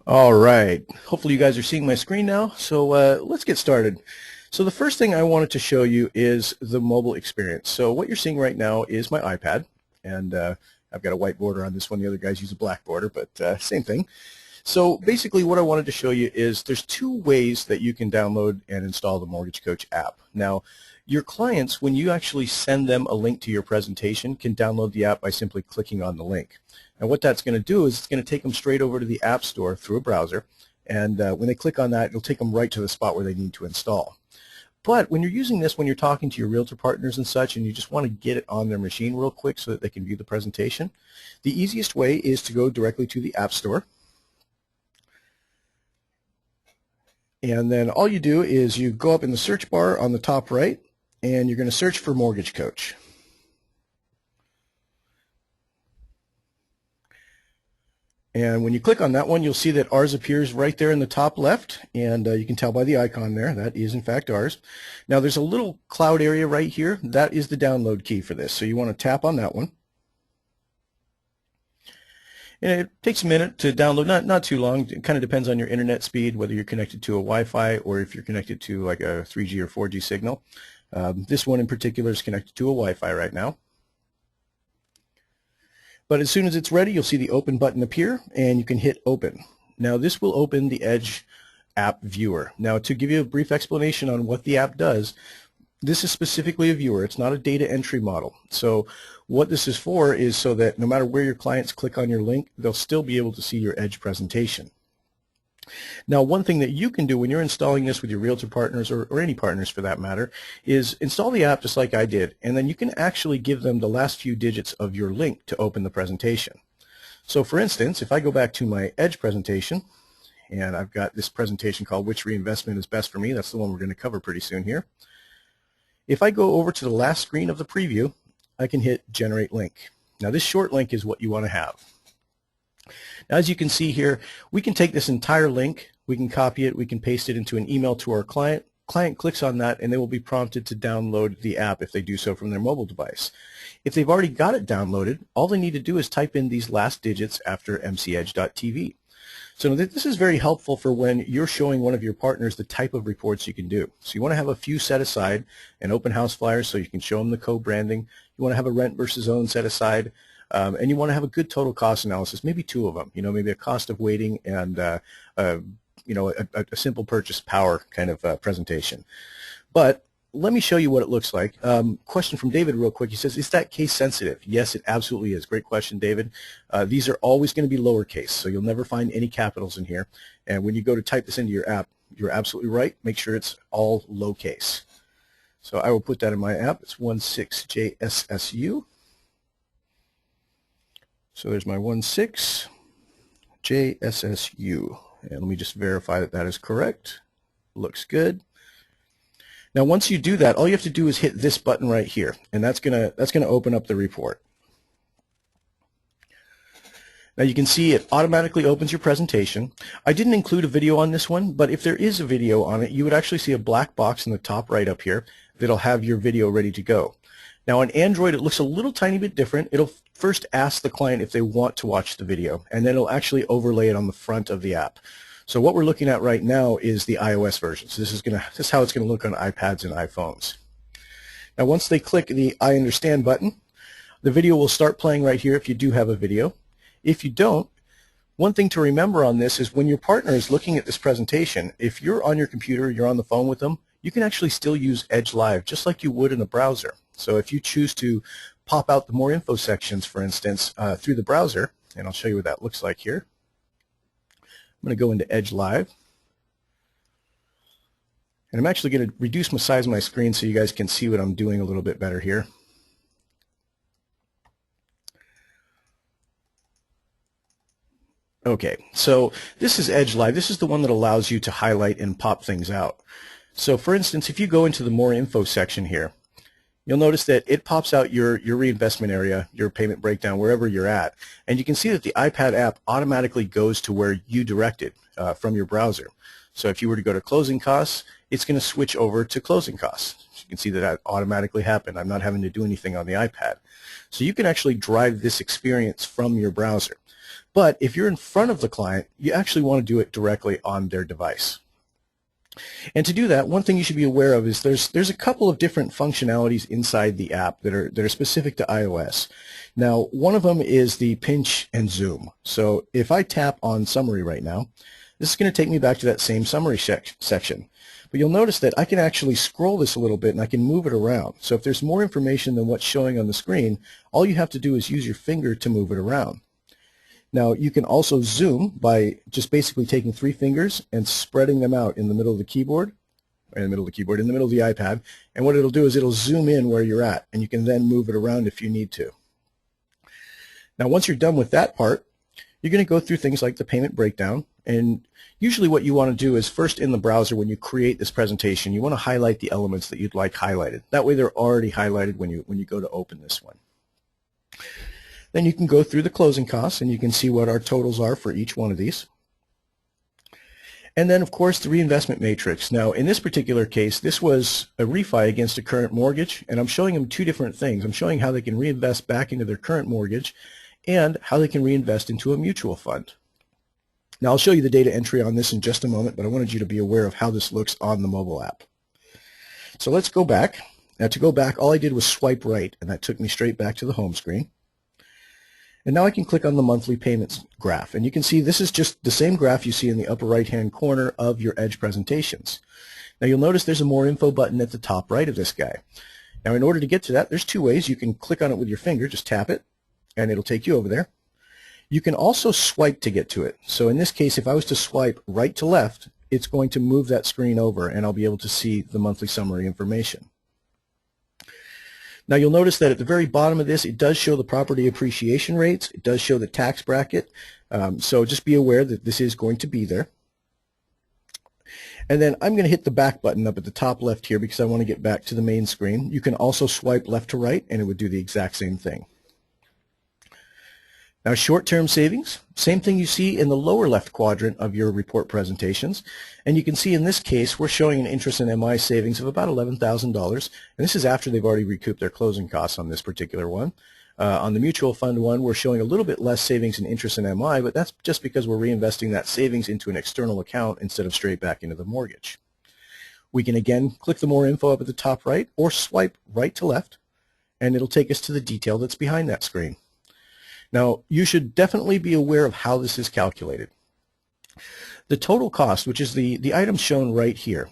All right. Hopefully you guys are seeing my screen now. So let's get started. So the first thing I wanted to show you is the mobile experience. So what you're seeing right now is my iPad, and I've got a white border on this one. The other guys use a black border, but same thing. So basically what I wanted to show you is there's two ways that you can download and install the Mortgage Coach app. Now, your clients, when you actually send them a link to your presentation, can download the app by simply clicking on the link. And what that's going to do is it's going to take them straight over to the App Store through a browser, and when they click on that, it'll take them right to the spot where they need to install. But when you're using this, when you're talking to your realtor partners and such, and you just want to get it on their machine real quick so that they can view the presentation, the easiest way is to go directly to the App Store. And then all you do is you go up in the search bar on the top right, and you're going to search for Mortgage Coach. And when you click on that one, you'll see that ours appears right there in the top left, and you can tell by the icon there, that is in fact ours. Now there's a little cloud area right here. That is the download key for this. So you want to tap on that one. And it takes a minute to download, not too long. It kind of depends on your internet speed, whether you're connected to a Wi-Fi or if you're connected to like a 3G or 4G signal. This one in particular is connected to a Wi-Fi right now. But as soon as it's ready, you'll see the open button appear, and you can hit open. Now this will open the Edge app viewer. Now to give you a brief explanation on what the app does, this is specifically a viewer. It's not a data entry model. So what this is for is so that no matter where your clients click on your link, they'll still be able to see your Edge presentation. Now, one thing that you can do when you're installing this with your realtor partners or any partners for that matter is install the app just like I did, and then you can actually give them the last few digits of your link to open the presentation. So for instance, if I go back to my Edge presentation, and I've got this presentation called Which Reinvestment is Best for Me, that's the one we're going to cover pretty soon here. If I go over to the last screen of the preview, I can hit Generate Link. Now this short link is what you want to have. Now, as you can see here, we can take this entire link, we can copy it, we can paste it into an email to our client. Client clicks on that, and they will be prompted to download the app if they do so from their mobile device. If they've already got it downloaded, all they need to do is type in these last digits after mcedge.tv. So this is very helpful for when you're showing one of your partners the type of reports you can do. So you want to have a few set aside, an open house flyer so you can show them the co-branding. You want to have a rent versus own set aside. And you want to have a good total cost analysis, maybe two of them, maybe a cost of waiting and, a simple purchase power kind of presentation. But let me show you what it looks like. Question from David real quick. He says, is that case sensitive? Yes, it absolutely is. Great question, David. These are always going to be lowercase, so you'll never find any capitals in here. And when you go to type this into your app, you're absolutely right. Make sure it's all lowercase. So I will put that in my app. It's 16JSSU. So there's my 16JSSU. And let me just verify that that is correct. Looks good. Now once you do that, all you have to do is hit this button right here, and that's gonna open up the report. Now you can see it automatically opens your presentation. I didn't include a video on this one, but if there is a video on it, you would actually see a black box in the top right up here that'll have your video ready to go. Now on Android, it looks a little tiny bit different. It'll first ask the client if they want to watch the video, and then it'll actually overlay it on the front of the app. So what we're looking at right now is the iOS version. So this is how it's going to look on iPads and iPhones. Now once they click the I understand button, the video will start playing right here if you do have a video. If you don't, one thing to remember on this is when your partner is looking at this presentation, if you're on your computer, you're on the phone with them, you can actually still use Edge Live just like you would in a browser. So if you choose to pop out the more info sections, for instance, through the browser, and I'll show you what that looks like here. I'm going to go into Edge Live. And I'm actually going to reduce the size of my screen so you guys can see what I'm doing a little bit better here. Okay, so this is Edge Live. This is the one that allows you to highlight and pop things out. So for instance, if you go into the more info section here, you'll notice that it pops out your reinvestment area, your payment breakdown, wherever you're at. And you can see that the iPad app automatically goes to where you directed from your browser. So if you were to go to closing costs, it's going to switch over to closing costs. So you can see that that automatically happened. I'm not having to do anything on the iPad. So you can actually drive this experience from your browser. But if you're in front of the client, you actually want to do it directly on their device. And to do that, one thing you should be aware of is there's a couple of different functionalities inside the app that are specific to iOS. Now, one of them is the pinch and zoom. So if I tap on summary right now, this is going to take me back to that same summary section. But you'll notice that I can actually scroll this a little bit and I can move it around. So if there's more information than what's showing on the screen, all you have to do is use your finger to move it around. Now, you can also zoom by just basically taking 3 fingers and spreading them out in the middle of the keyboard, in the middle of the iPad, and what it'll do is it'll zoom in where you're at, and you can then move it around if you need to. Now, once you're done with that part, you're going to go through things like the payment breakdown, and usually what you want to do is first in the browser when you create this presentation, you want to highlight the elements that you'd like highlighted. That way they're already highlighted when you go to open this one. Then you can go through the closing costs and you can see what our totals are for each one of these. And then, of course, the reinvestment matrix. Now, in this particular case, this was a refi against a current mortgage, and I'm showing them 2 different things. I'm showing how they can reinvest back into their current mortgage and how they can reinvest into a mutual fund. Now, I'll show you the data entry on this in just a moment, but I wanted you to be aware of how this looks on the mobile app. So let's go back. Now, to go back, all I did was swipe right, and that took me straight back to the home screen. And now I can click on the monthly payments graph, and you can see this is just the same graph you see in the upper right-hand corner of your Edge presentations. Now you'll notice there's a More Info button at the top right of this guy. Now in order to get to that, there's 2 ways. You can click on it with your finger, just tap it, and it'll take you over there. You can also swipe to get to it. So in this case, if I was to swipe right to left, it's going to move that screen over, and I'll be able to see the monthly summary information. Now you'll notice that at the very bottom of this, it does show the property appreciation rates. It does show the tax bracket. So just be aware that this is going to be there. And then I'm going to hit the back button up at the top left here because I want to get back to the main screen. You can also swipe left to right and it would do the exact same thing. Now short-term savings, same thing you see in the lower left quadrant of your report presentations. And you can see in this case we're showing an interest in MI savings of about $11,000. And this is after they've already recouped their closing costs on this particular one. On the mutual fund one, we're showing a little bit less savings and interest in MI, but that's just because we're reinvesting that savings into an external account instead of straight back into the mortgage. We can again click the More Info up at the top right or swipe right to left, and it'll take us to the detail that's behind that screen. Now, you should definitely be aware of how this is calculated. The total cost, which is the items shown right here,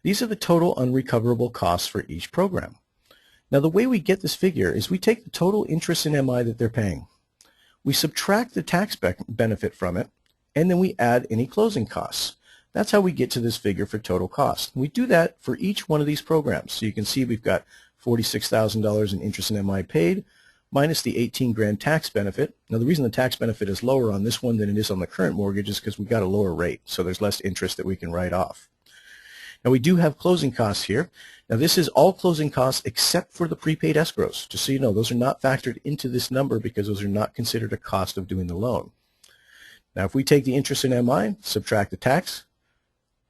these are the total unrecoverable costs for each program. Now, the way we get this figure is we take the total interest in MI that they're paying. We subtract the tax benefit from it, and then we add any closing costs. That's how we get to this figure for total cost. We do that for each one of these programs. So you can see we've got $46,000 in interest in MI paid, minus the 18 grand tax benefit. Now the reason the tax benefit is lower on this one than it is on the current mortgage is because we've got a lower rate, so there's less interest that we can write off. Now we do have closing costs here. Now this is all closing costs except for the prepaid escrows. Just so you know, those are not factored into this number because those are not considered a cost of doing the loan. Now if we take the interest in MI, subtract the tax,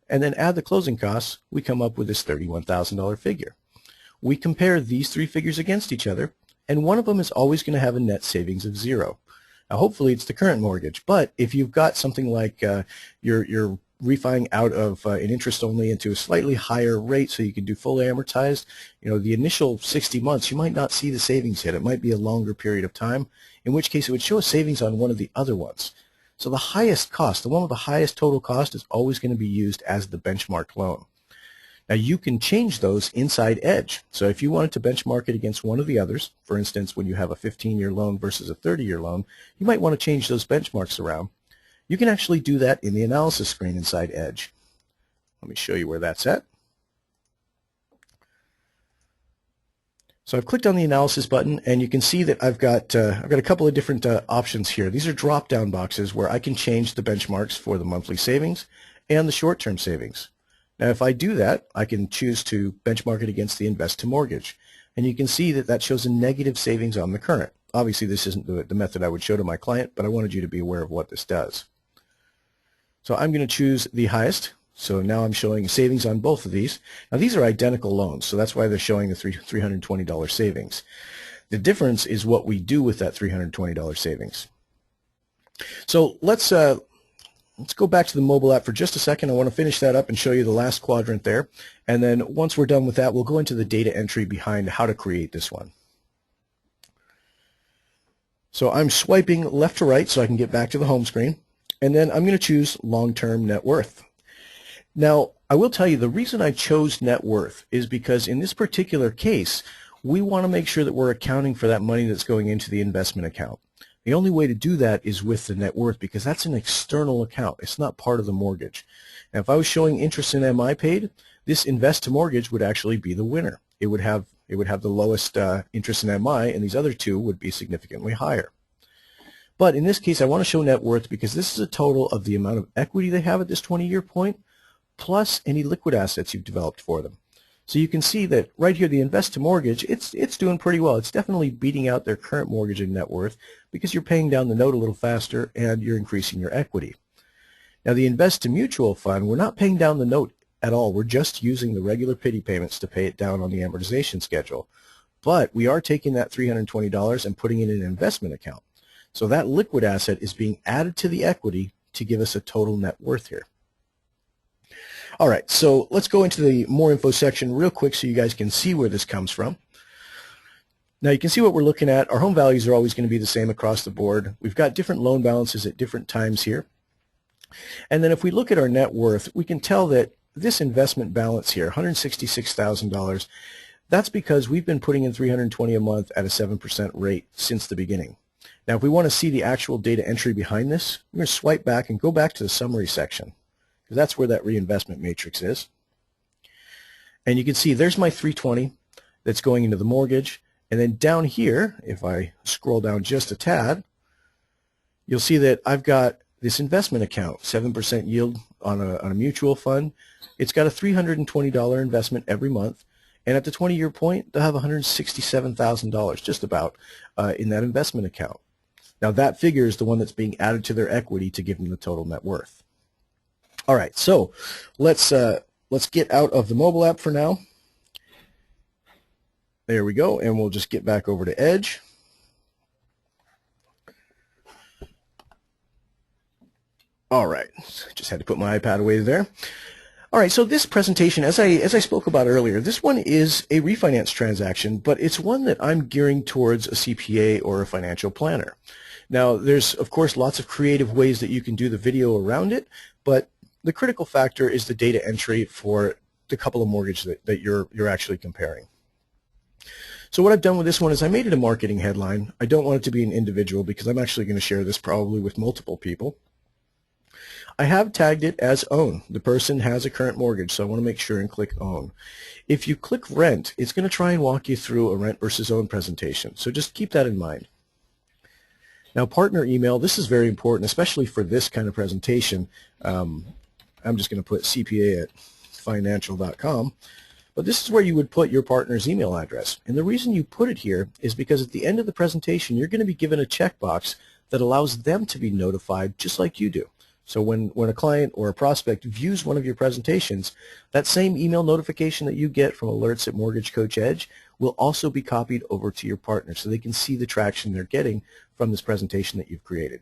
and then add the closing costs, we come up with this $31,000 figure. We compare these 3 figures against each other, and one of them is always going to have a net savings of 0. Now hopefully it's the current mortgage, but if you've got something like you're refining out of an interest only into a slightly higher rate so you can do fully amortized, the initial 60 months you might not see the savings hit. It might be a longer period of time, in which case it would show a savings on one of the other ones. So the highest cost, the one with the highest total cost, is always going to be used as the benchmark loan. Now you can change those inside Edge. So if you wanted to benchmark it against one of the others, for instance, when you have a 15-year loan versus a 30-year loan, you might want to change those benchmarks around. You can actually do that in the analysis screen inside Edge. Let me show you where that's at. So I've clicked on the analysis button, and you can see that I've got a couple of different options here. These are drop-down boxes where I can change the benchmarks for the monthly savings and the short-term savings. Now if I do that, I can choose to benchmark it against the Invest to Mortgage. And you can see that that shows a negative savings on the current. Obviously this isn't the method I would show to my client, but I wanted you to be aware of what this does. So I'm going to choose the highest. So now I'm showing savings on both of these. Now these are identical loans, so that's why they're showing the $320 savings. The difference is what we do with that $320 savings. So let's go back to the mobile app for just a second. I want to finish that up and show you the last quadrant there. And then once we're done with that, we'll go into the data entry behind how to create this one. So I'm swiping left to right so I can get back to the home screen. And then I'm going to choose long-term net worth. Now, I will tell you the reason I chose net worth is because in this particular case, we want to make sure that we're accounting for that money that's going into the investment account. The only way to do that is with the net worth because that's an external account. It's not part of the mortgage. Now, if I was showing interest in MI paid, this invest to mortgage would actually be the winner. It would have the lowest interest in MI, and these other two would be significantly higher. But in this case, I want to show net worth because this is a total of the amount of equity they have at this 20-year point plus any liquid assets you've developed for them. So you can see that right here, the invest to mortgage, it's doing pretty well. It's definitely beating out their current mortgage in net worth because you're paying down the note a little faster and you're increasing your equity. Now the invest to mutual fund, we're not paying down the note at all. We're just using the regular PITI payments to pay it down on the amortization schedule. But we are taking that $320 and putting it in an investment account. So that liquid asset is being added to the equity to give us a total net worth here. All right, so let's go into the more info section real quick so you guys can see where this comes from. Now you can see what we're looking at. Our home values are always going to be the same across the board. We've got different loan balances at different times here. And then if we look at our net worth, we can tell that this investment balance here, $166,000, that's because we've been putting in $320 a month at a 7% rate since the beginning. Now if we want to see the actual data entry behind this, we're going to swipe back and go back to the summary section, because that's where that reinvestment matrix is. And you can see there's my 320 that's going into the mortgage. And then down here, if I scroll down just a tad, you'll see that I've got this investment account, 7% yield on a mutual fund. It's got a $320 investment every month. And at the 20-year point, they'll have $167,000 just about in that investment account. Now that figure is the one that's being added to their equity to give them the total net worth. All right, so let's get out of the mobile app for now. There we go, and we'll just get back over to Edge. All right, just had to put my iPad away there. All right, so this presentation, as I spoke about earlier, this one is a refinance transaction, but it's one that I'm gearing towards a CPA or a financial planner. Now, there's, of course, lots of creative ways that you can do the video around it, but the critical factor is the data entry for the couple of mortgages that you're actually comparing. So what I've done with this one is I made it a marketing headline. I don't want it to be an individual because I'm actually going to share this probably with multiple people. I have tagged it as own. The person has a current mortgage, so I want to make sure and click own. If you click rent, it's going to try and walk you through a rent versus own presentation, so just keep that in mind. Now, partner email, this is very important, especially for this kind of presentation. I'm just going to put cpa@financial.com, but this is where you would put your partner's email address. And the reason you put it here is because at the end of the presentation, you're going to be given a checkbox that allows them to be notified just like you do. So when a client or a prospect views one of your presentations, that same email notification that you get from alerts at Mortgage Coach Edge will also be copied over to your partner so they can see the traction they're getting from this presentation that you've created.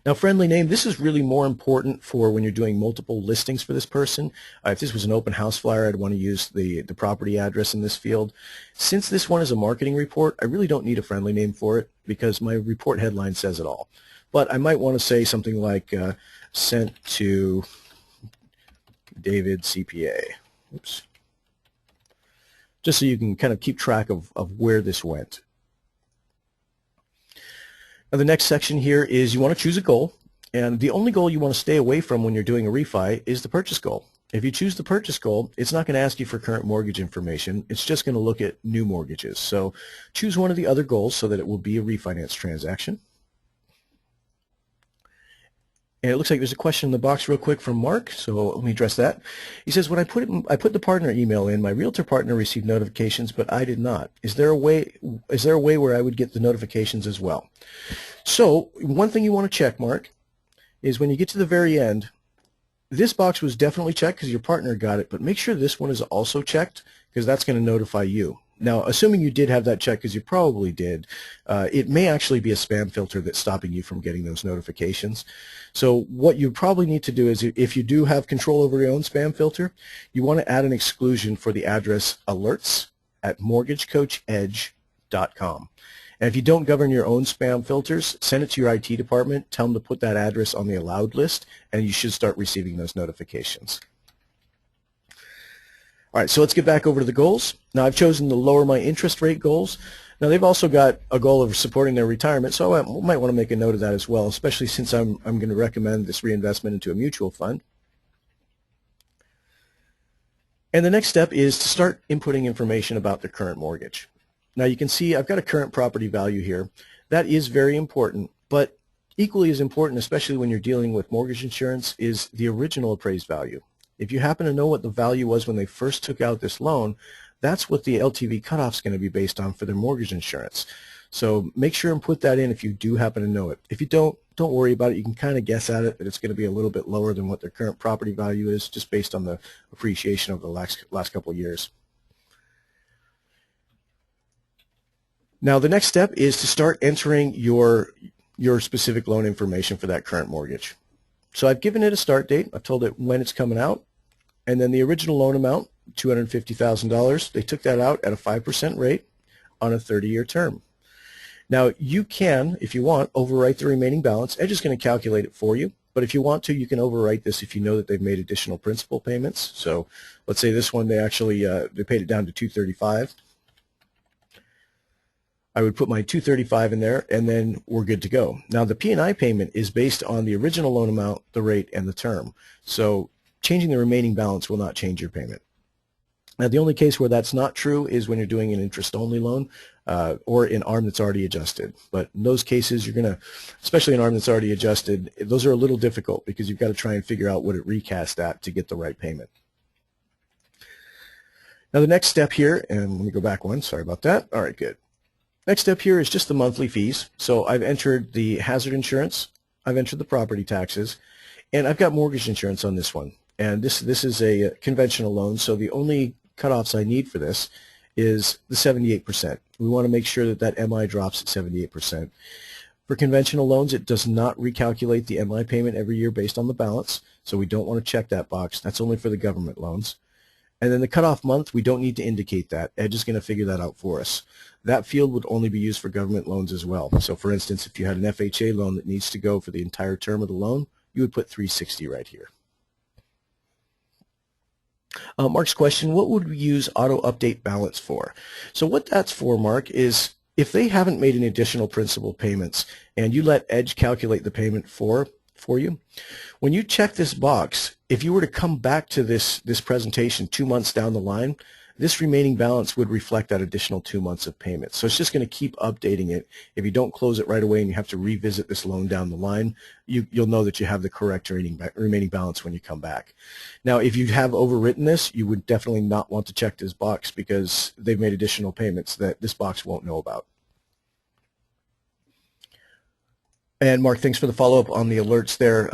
Now, friendly name, this is really more important for when you're doing multiple listings for this person. If this was an open house flyer, I'd want to use the property address in this field. Since this one is a marketing report, I really don't need a friendly name for it because my report headline says it all. But I might want to say something like sent to David CPA. Oops. Just so you can kind of keep track of where this went. Now the next section here is you want to choose a goal, and the only goal you want to stay away from when you're doing a refi is the purchase goal. If you choose the purchase goal, it's not going to ask you for current mortgage information. It's just going to look at new mortgages. So choose one of the other goals so that it will be a refinance transaction. And it looks like there's a question in the box real quick from Mark, so let me address that. He says, when I put the partner email in, my realtor partner received notifications, but I did not. Is there a way where I would get the notifications as well? So one thing you want to check, Mark, is when you get to the very end, this box was definitely checked because your partner got it, but make sure this one is also checked because that's going to notify you. Now, assuming you did have that check, because you probably did, it may actually be a spam filter that's stopping you from getting those notifications. So what you probably need to do is, if you do have control over your own spam filter, you want to add an exclusion for the address alerts@mortgagecoachedge.com. And if you don't govern your own spam filters, send it to your IT department, tell them to put that address on the allowed list, and you should start receiving those notifications. All right, so let's get back over to the goals. Now, I've chosen to lower my interest rate goals. Now, they've also got a goal of supporting their retirement, so I might want to make a note of that as well, especially since I'm going to recommend this reinvestment into a mutual fund. And the next step is to start inputting information about the current mortgage. Now, you can see I've got a current property value here. That is very important, but equally as important, especially when you're dealing with mortgage insurance, is the original appraised value. If you happen to know what the value was when they first took out this loan, that's what the LTV cutoff is going to be based on for their mortgage insurance. So make sure and put that in if you do happen to know it. If you don't worry about it. You can kind of guess at it that it's going to be a little bit lower than what their current property value is, just based on the appreciation of the last couple of years. Now, the next step is to start entering your specific loan information for that current mortgage. So I've given it a start date. I've told it when it's coming out. And then the original loan amount, $250,000, they took that out at a 5% rate on a 30-year term. Now, you can, if you want, overwrite the remaining balance. Edge is going to calculate it for you. But if you want to, you can overwrite this if you know that they've made additional principal payments. So let's say this one, they actually they paid it down to $235,000. I would put my $235,000 in there, and then we're good to go. Now, the P&I payment is based on the original loan amount, the rate, and the term. So changing the remaining balance will not change your payment. Now, the only case where that's not true is when you're doing an interest-only loan or an ARM that's already adjusted. But in those cases, you're going to, especially an ARM that's already adjusted, those are a little difficult because you've got to try and figure out what it recast at to get the right payment. Now, the next step here, and let me go back one. Sorry about that. All right, good. Next step here is just the monthly fees. So I've entered the hazard insurance, I've entered the property taxes, and I've got mortgage insurance on this one. And this is a conventional loan, so the only cutoffs I need for this is the 78%. We want to make sure that that MI drops at 78%. For conventional loans, it does not recalculate the MI payment every year based on the balance, so we don't want to check that box. That's only for the government loans. And then the cutoff month, we don't need to indicate that. Edge is going to figure that out for us. That field would only be used for government loans as well. So for instance, if you had an FHA loan that needs to go for the entire term of the loan, you would put 360 right here. Mark's question, what would we use auto update balance for? So what that's for, Mark, is if they haven't made any additional principal payments and you let Edge calculate the payment for you, when you check this box, if you were to come back to this presentation 2 months down the line, this remaining balance would reflect that additional 2 months of payments. So it's just going to keep updating it. If you don't close it right away and you have to revisit this loan down the line, you'll know that you have the correct remaining balance when you come back. Now, if you have overwritten this, you would definitely not want to check this box because they've made additional payments that this box won't know about. And Mark, thanks for the follow-up on the alerts there.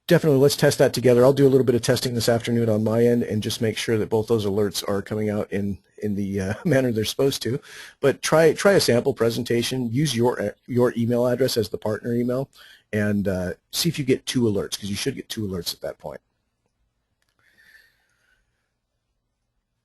Definitely, let's test that together. I'll do a little bit of testing this afternoon on my end and just make sure that both those alerts are coming out in the manner they're supposed to. But try a sample presentation. Use your email address as the partner email and see if you get 2 alerts, because you should get 2 alerts at that point.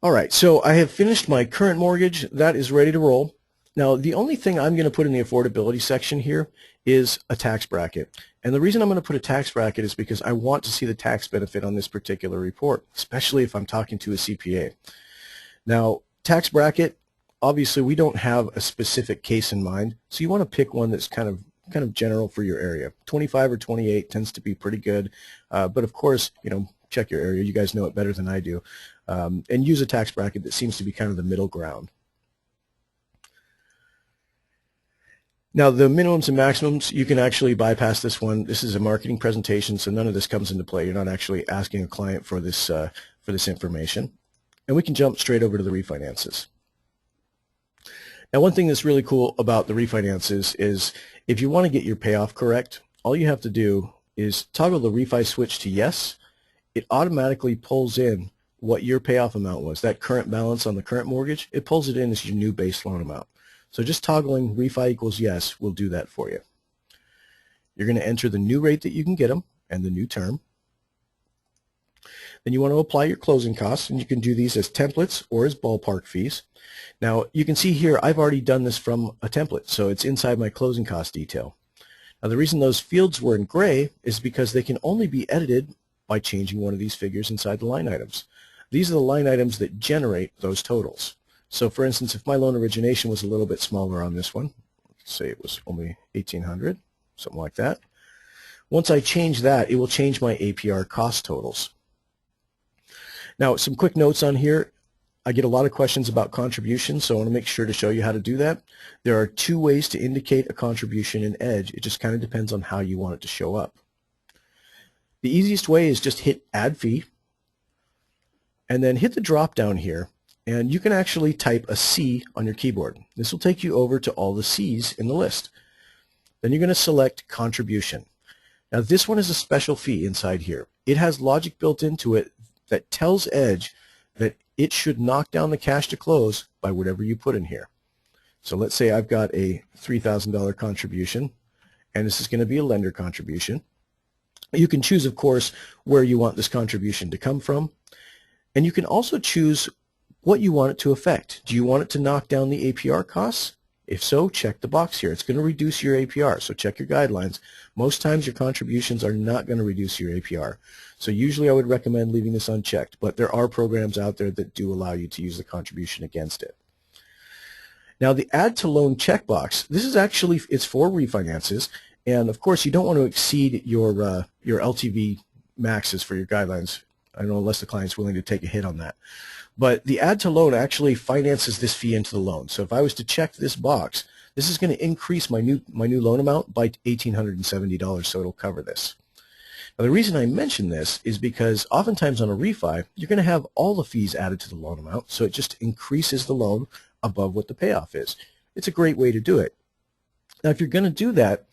All right, so I have finished my current mortgage. That is ready to roll. Now, the only thing I'm going to put in the affordability section here is a tax bracket. And the reason I'm going to put a tax bracket is because I want to see the tax benefit on this particular report, especially if I'm talking to a CPA. Now, tax bracket, obviously we don't have a specific case in mind, so you want to pick one that's kind of general for your area. 25 or 28 tends to be pretty good, but of course, check your area. You guys know it better than I do. And use a tax bracket that seems to be kind of the middle ground. Now, the minimums and maximums, you can actually bypass this one. This is a marketing presentation, so none of this comes into play. You're not actually asking a client for this information. And we can jump straight over to the refinances. Now, one thing that's really cool about the refinances is if you want to get your payoff correct, all you have to do is toggle the refi switch to yes. It automatically pulls in what your payoff amount was, that current balance on the current mortgage, it pulls it in as your new base loan amount. So just toggling refi equals yes will do that for you. You're going to enter the new rate that you can get them and the new term. Then you want to apply your closing costs, and you can do these as templates or as ballpark fees. Now you can see here I've already done this from a template, so it's inside my closing cost detail. Now the reason those fields were in gray is because they can only be edited by changing one of these figures inside the line items. These are the line items that generate those totals. So for instance, if my loan origination was a little bit smaller on this one, let's say it was only $1,800, something like that. Once I change that, it will change my APR cost totals. Now, some quick notes on here. I get a lot of questions about contributions, so I want to make sure to show you how to do that. There are two ways to indicate a contribution in Edge. It just kind of depends on how you want it to show up. The easiest way is just hit Add Fee, and then hit the drop down here, and you can actually type a C on your keyboard. This will take you over to all the C's in the list. Then you're going to select Contribution. Now this one is a special fee inside here. It has logic built into it that tells Edge that it should knock down the cash to close by whatever you put in here. So let's say I've got a $3,000 contribution, and this is going to be a lender contribution. You can choose, of course, where you want this contribution to come from, and you can also choose what you want it to affect. Do you want it to knock down the APR costs? If so, check the box here. It's going to reduce your APR, so check your guidelines. Most times your contributions are not going to reduce your APR. So usually I would recommend leaving this unchecked, but there are programs out there that do allow you to use the contribution against it. Now the Add to Loan checkbox, this is actually, it's for refinances, and of course you don't want to exceed your LTV maxes for your guidelines. I don't know, unless the client's willing to take a hit on that. But the Add to Loan actually finances this fee into the loan. So if I was to check this box, this is going to increase my new loan amount by $1,870, so it'll cover this. Now the reason I mention this is because oftentimes on a refi, you're going to have all the fees added to the loan amount, so it just increases the loan above what the payoff is. It's a great way to do it. Now if you're going to do that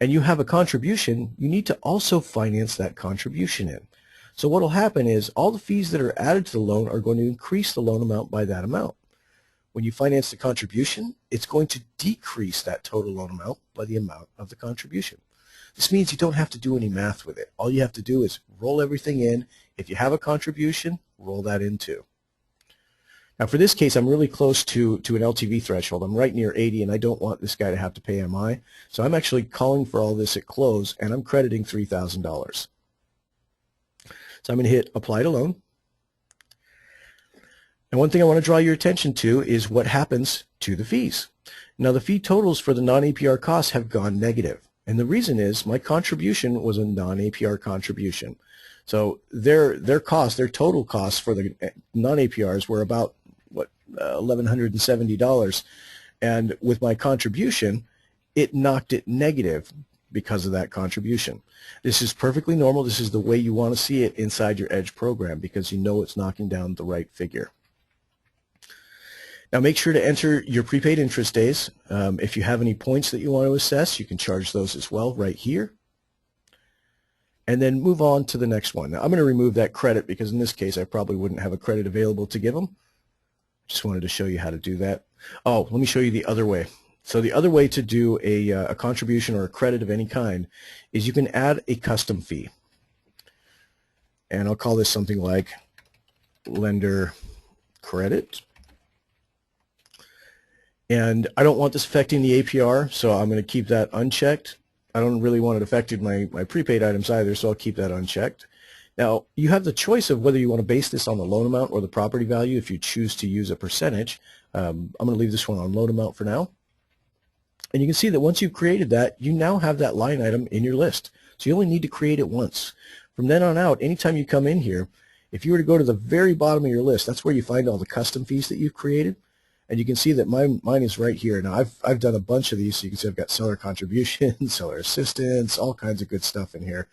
and you have a contribution, you need to also finance that contribution in. So what will happen is all the fees that are added to the loan are going to increase the loan amount by that amount. When you finance the contribution, it's going to decrease that total loan amount by the amount of the contribution. This means you don't have to do any math with it. All you have to do is roll everything in. If you have a contribution, roll that in too. Now for this case, I'm really close to an LTV threshold. I'm right near 80, and I don't want this guy to have to pay MI. So I'm actually calling for all this at close, and I'm crediting $3,000. So I'm going to hit Apply to Loan. And one thing I want to draw your attention to is what happens to the fees. Now the fee totals for the non-APR costs have gone negative. And the reason is my contribution was a non-APR contribution. So their total costs for the non-APRs were about, $1,170. And with my contribution, it knocked it negative because of that contribution. This is perfectly normal. This is the way you want to see it inside your Edge program because you know it's knocking down the right figure. Now make sure to enter your prepaid interest days. If you have any points that you want to assess, you can charge those as well right here. And then move on to the next one. Now I'm going to remove that credit because in this case I probably wouldn't have a credit available to give them. Just wanted to show you how to do that. Oh, let me show you the other way. So the other way to do a contribution or a credit of any kind is you can add a custom fee. And I'll call this something like lender credit. And I don't want this affecting the APR, so I'm going to keep that unchecked. I don't really want it affecting my prepaid items either, so I'll keep that unchecked. Now, you have the choice of whether you want to base this on the loan amount or the property value if you choose to use a percentage. I'm going to leave this one on loan amount for now. And you can see that once you've created that, you now have that line item in your list. So you only need to create it once. From then on out, anytime you come in here, if you were to go to the very bottom of your list, that's where you find all the custom fees that you've created. And you can see that mine is right here. Now, I've done a bunch of these, so you can see I've got seller contributions, seller assistance, all kinds of good stuff in here.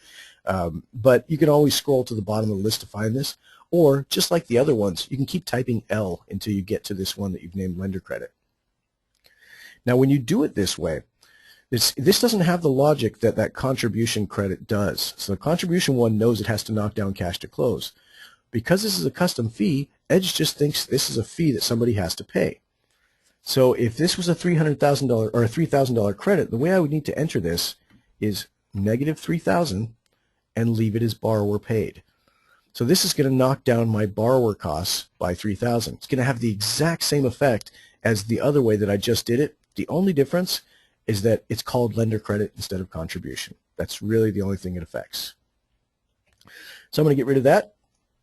But you can always scroll to the bottom of the list to find this. Or, just like the other ones, you can keep typing L until you get to this one that you've named lender credit. Now, when you do it this way, this doesn't have the logic that contribution credit does. So the contribution one knows it has to knock down cash to close. because this is a custom fee, Edge just thinks this is a fee that somebody has to pay. So if this was a $300,000 or a $3,000 credit, the way I would need to enter this is negative $3,000 and leave it as borrower paid. So this is going to knock down my borrower costs by $3,000. It's going to have the exact same effect as the other way that I just did it. The only difference is that it's called lender credit instead of contribution. That's really the only thing it affects. So I'm going to get rid of that,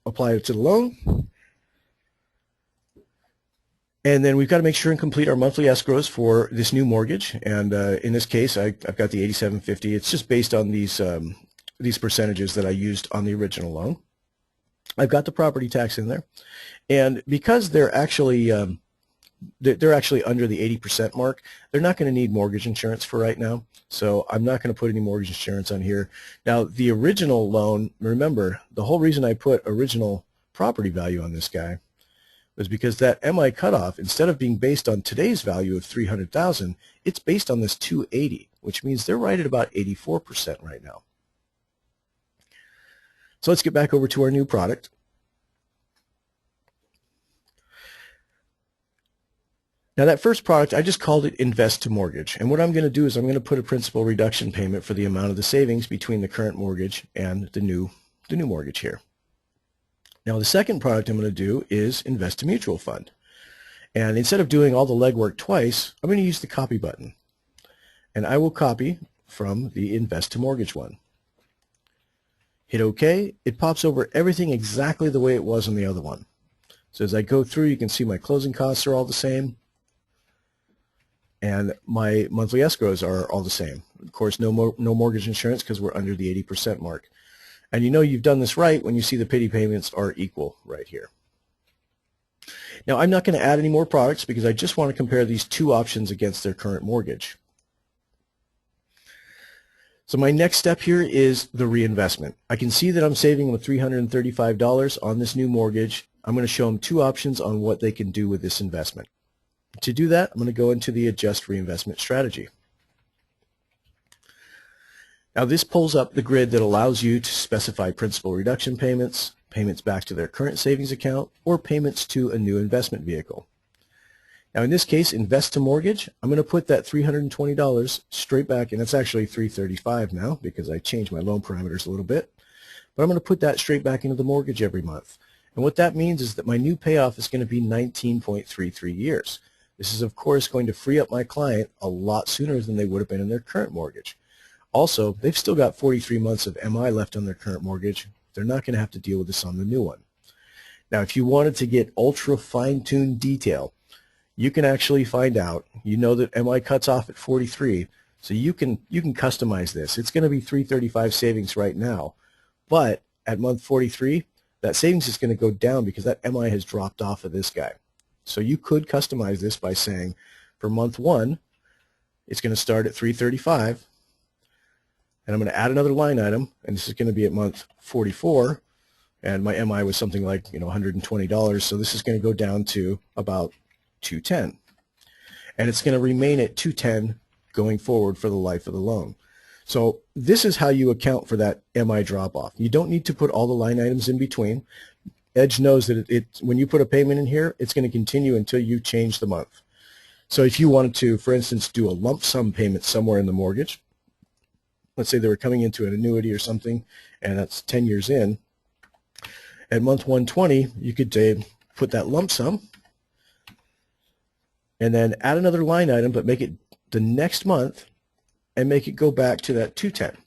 apply it to the loan, and then we've got to make sure and complete our monthly escrows for this new mortgage. And in this case, I've got the $87.50. It's just based on these percentages that I used on the original loan. I've got the property tax in there, and because they're actually under the 80% mark, they're not going to need mortgage insurance for right now. So I'm not going to put any mortgage insurance on here. Now, the original loan, remember, the whole reason I put original property value on this guy was because that MI cutoff, instead of being based on today's value of $300,000, it's based on this 280, which means they're right at about 84% right now. So let's get back over to our new product. Now that first product, I just called it Invest to Mortgage. And what I'm going to do is I'm going to put a principal reduction payment for the amount of the savings between the current mortgage and the new mortgage here. Now the second product I'm going to do is Invest to Mutual Fund. And instead of doing all the legwork twice, I'm going to use the copy button. And I will copy from the Invest to Mortgage one. Hit OK. It pops over everything exactly the way it was on the other one. So as I go through, you can see my closing costs are all the same. And my monthly escrows are all the same. Of course, no mortgage insurance because we're under the 80% mark. And you know you've done this right when you see the pity payments are equal right here. Now, I'm not going to add any more products because I just want to compare these two options against their current mortgage. So my next step here is the reinvestment. I can see that I'm saving them $335 on this new mortgage. I'm going to show them two options on what they can do with this investment. To do that, I'm going to go into the Adjust Reinvestment Strategy. Now this pulls up the grid that allows you to specify principal reduction payments, payments back to their current savings account, or payments to a new investment vehicle. Now in this case, Invest to Mortgage, I'm going to put that $320 straight back, and it's actually $335 now because I changed my loan parameters a little bit, but I'm going to put that straight back into the mortgage every month. And what that means is that my new payoff is going to be 19.33 years. This is, of course, going to free up my client a lot sooner than they would have been in their current mortgage. Also, they've still got 43 months of MI left on their current mortgage. They're not going to have to deal with this on the new one. Now, if you wanted to get ultra fine-tuned detail, you can actually find out. You know that MI cuts off at 43, so you can customize this. It's going to be $335 savings right now, but at month 43, that savings is going to go down because that MI has dropped off of this guy. So you could customize this by saying, for month 1, it's going to start at $335, and I'm going to add another line item, and this is going to be at month 44, and my MI was something like $120, so this is going to go down to about $210, and it's going to remain at $210 going forward for the life of the loan. So this is how you account for that MI drop-off. You don't need to put all the line items in between. Edge knows that when you put a payment in here, it's going to continue until you change the month. So if you wanted to, for instance, do a lump sum payment somewhere in the mortgage, let's say they were coming into an annuity or something, and that's 10 years in, at month 120, you could put that lump sum and then add another line item, but make it the next month and make it go back to that 210.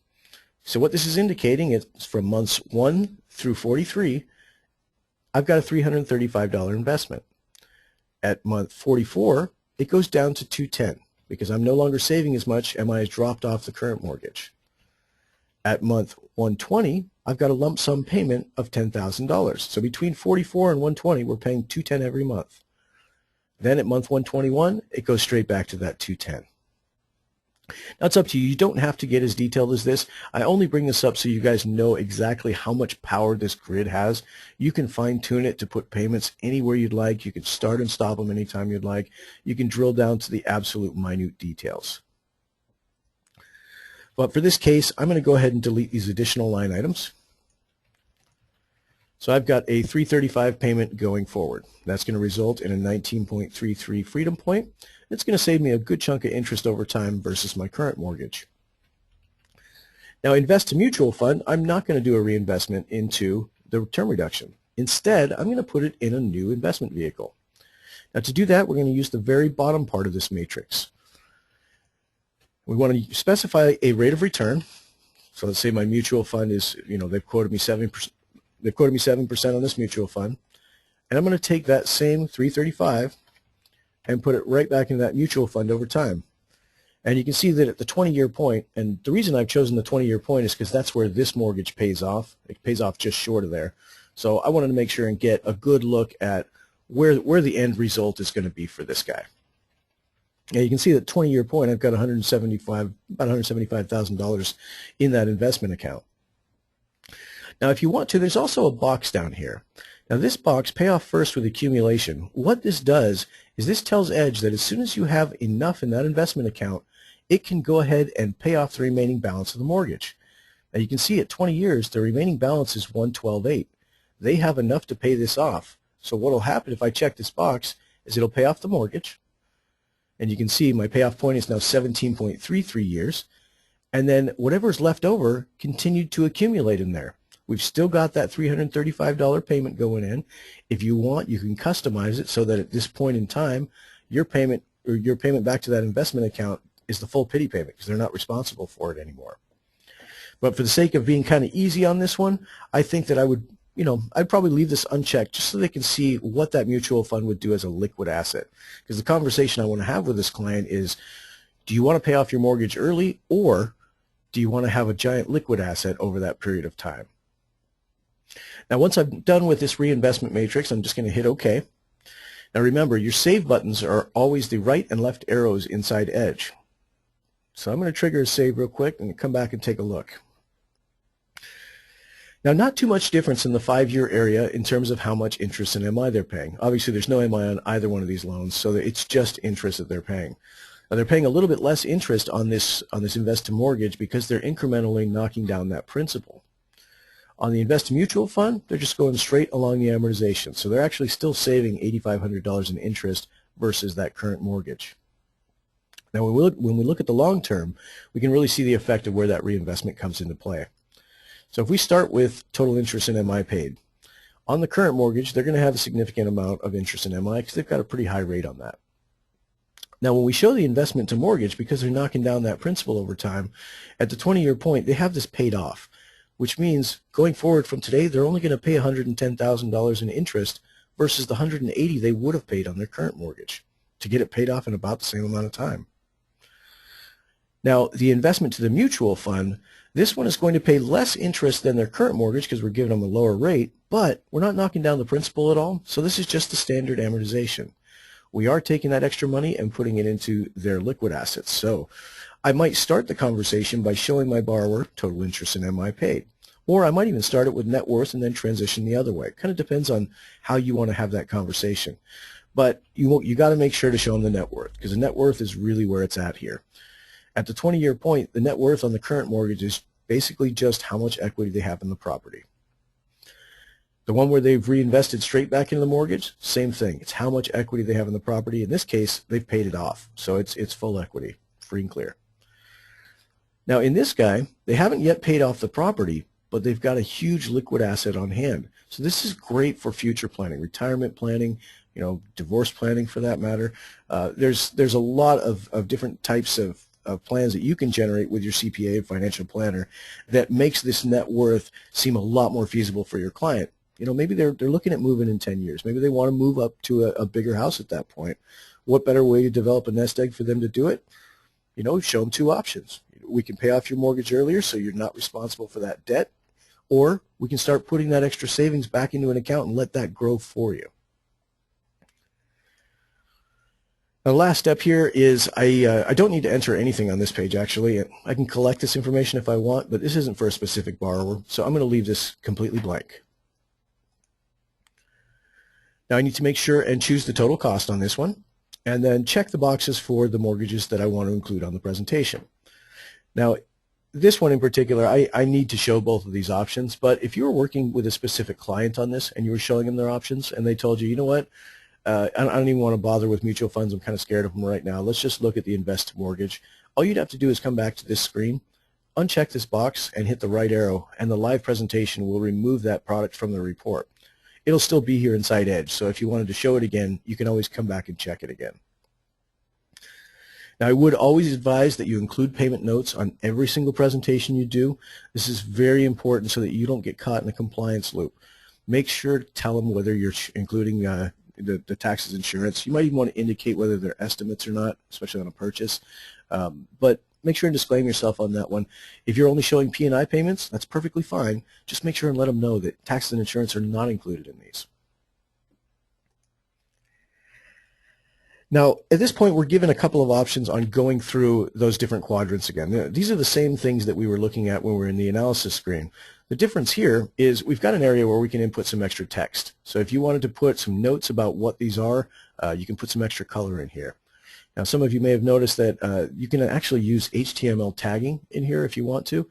So what this is indicating is from months 1 through 43, I've got a $335 investment. At month 44, it goes down to $210 because I'm no longer saving as much. MI has dropped off the current mortgage. At month 120, I've got a lump sum payment of $10,000. So between 44 and 120, we're paying $210 every month. Then at month 121, it goes straight back to that $210. Now it's up to you. You don't have to get as detailed as this. I only bring this up so you guys know exactly how much power this grid has. You can fine-tune it to put payments anywhere you'd like. You can start and stop them anytime you'd like. You can drill down to the absolute minute details. But for this case, I'm going to go ahead and delete these additional line items. So I've got a $335 payment going forward. That's going to result in a 19.33 freedom point. It's going to save me a good chunk of interest over time versus my current mortgage. Now, invest to mutual fund, I'm not going to do a reinvestment into the term reduction. Instead, I'm going to put it in a new investment vehicle. Now, to do that, we're going to use the very bottom part of this matrix. We want to specify a rate of return. So let's say my mutual fund is, they've quoted me 7%. They've quoted me 7% on this mutual fund, and I'm going to take that same 335 and put it right back into that mutual fund over time. And you can see that at the 20-year point, and the reason I've chosen the 20-year point is because that's where this mortgage pays off. It pays off just short of there. So I wanted to make sure and get a good look at where the end result is going to be for this guy. Now you can see that 20-year point, I've got about $175,000 in that investment account. Now, if you want to, there's also a box down here. Now, this box, pay off first with accumulation, what this does is this tells Edge that as soon as you have enough in that investment account, it can go ahead and pay off the remaining balance of the mortgage. Now, you can see at 20 years, the remaining balance is $112,800. They have enough to pay this off. So what will happen if I check this box is it'll pay off the mortgage. And you can see my payoff point is now 17.33 years. And then whatever's left over continued to accumulate in there. We've still got that $335 payment going in. If you want, you can customize it so that at this point in time, your payment back to that investment account is the full pity payment because they're not responsible for it anymore. But for the sake of being kind of easy on this one, I think that I'd probably leave this unchecked just so they can see what that mutual fund would do as a liquid asset. Because the conversation I want to have with this client is, do you want to pay off your mortgage early, or do you want to have a giant liquid asset over that period of time? Now, once I'm done with this reinvestment matrix, I'm just going to hit OK. Now, remember, your save buttons are always the right and left arrows inside Edge. So I'm going to trigger a save real quick and come back and take a look. Now, not too much difference in the 5-year area in terms of how much interest and MI they're paying. Obviously, there's no MI on either one of these loans, so it's just interest that they're paying. Now, they're paying a little bit less interest on this invest to mortgage because they're incrementally knocking down that principal. On the invest to mutual fund, they're just going straight along the amortization. So they're actually still saving $8,500 in interest versus that current mortgage. Now, when we look at the long term, we can really see the effect of where that reinvestment comes into play. So if we start with total interest in MI paid, on the current mortgage, they're going to have a significant amount of interest in MI because they've got a pretty high rate on that. Now, when we show the investment to mortgage, because they're knocking down that principal over time, at the 20-year point, they have this paid off, which means going forward from today, they're only going to pay $110,000 in interest versus the $180,000 they would have paid on their current mortgage to get it paid off in about the same amount of time. Now, the investment to the mutual fund, this one is going to pay less interest than their current mortgage because we're giving them a lower rate, but we're not knocking down the principal at all, so this is just the standard amortization. We are taking that extra money and putting it into their liquid assets. So I might start the conversation by showing my borrower total interest in MI paid. Or I might even start it with net worth and then transition the other way. It kind of depends on how you want to have that conversation. But you got to make sure to show them the net worth, because the net worth is really where it's at here. At the 20-year point, the net worth on the current mortgage is basically just how much equity they have in the property. The one where they've reinvested straight back into the mortgage, same thing. It's how much equity they have in the property. In this case, they've paid it off, so it's full equity, free and clear. Now, in this guy, they haven't yet paid off the property, but they've got a huge liquid asset on hand. So this is great for future planning, retirement planning, divorce planning for that matter. There's a lot of different types of plans that you can generate with your CPA and financial planner that makes this net worth seem a lot more feasible for your client. Maybe they're looking at moving in 10 years. Maybe they want to move up to a bigger house at that point. What better way to develop a nest egg for them to do it? Show them two options. We can pay off your mortgage earlier so you're not responsible for that debt, or we can start putting that extra savings back into an account and let that grow for you. The last step here is I don't need to enter anything on this page, actually. I can collect this information if I want, but this isn't for a specific borrower, so I'm going to leave this completely blank. Now I need to make sure and choose the total cost on this one, and then check the boxes for the mortgages that I want to include on the presentation. Now, this one in particular, I need to show both of these options, but if you were working with a specific client on this and you were showing them their options and they told you, you know what, I don't even want to bother with mutual funds, I'm kind of scared of them right now, let's just look at the Invest Mortgage. All you'd have to do is come back to this screen, uncheck this box, and hit the right arrow, and the live presentation will remove that product from the report. It'll still be here inside Edge, so if you wanted to show it again, you can always come back and check it again. Now, I would always advise that you include payment notes on every single presentation you do. This is very important so that you don't get caught in a compliance loop. Make sure to tell them whether you're including the taxes, insurance. You might even want to indicate whether they're estimates or not, especially on a purchase. But make sure and disclaim yourself on that one. If you're only showing P&I payments, that's perfectly fine. Just make sure and let them know that taxes and insurance are not included in these. Now, at this point, we're given a couple of options on going through those different quadrants again. These are the same things that we were looking at when we were in the analysis screen. The difference here is we've got an area where we can input some extra text. So if you wanted to put some notes about what these are, you can put some extra color in here. Now, some of you may have noticed that you can actually use HTML tagging in here if you want to.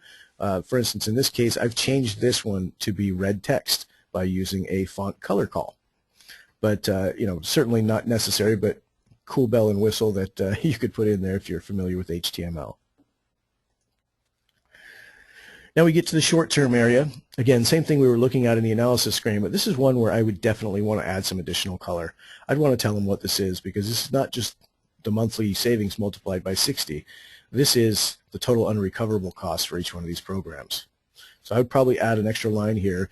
For instance, in this case, I've changed this one to be red text by using a font color call. But, you know, certainly not necessary, but cool bell and whistle that you could put in there if you're familiar with HTML. Now we get to the short-term area. Again, same thing we were looking at in the analysis screen, but this is one where I would definitely want to add some additional color. I'd want to tell them what this is, because this is not just the monthly savings multiplied by 60. This is the total unrecoverable cost for each one of these programs. So I would probably add an extra line here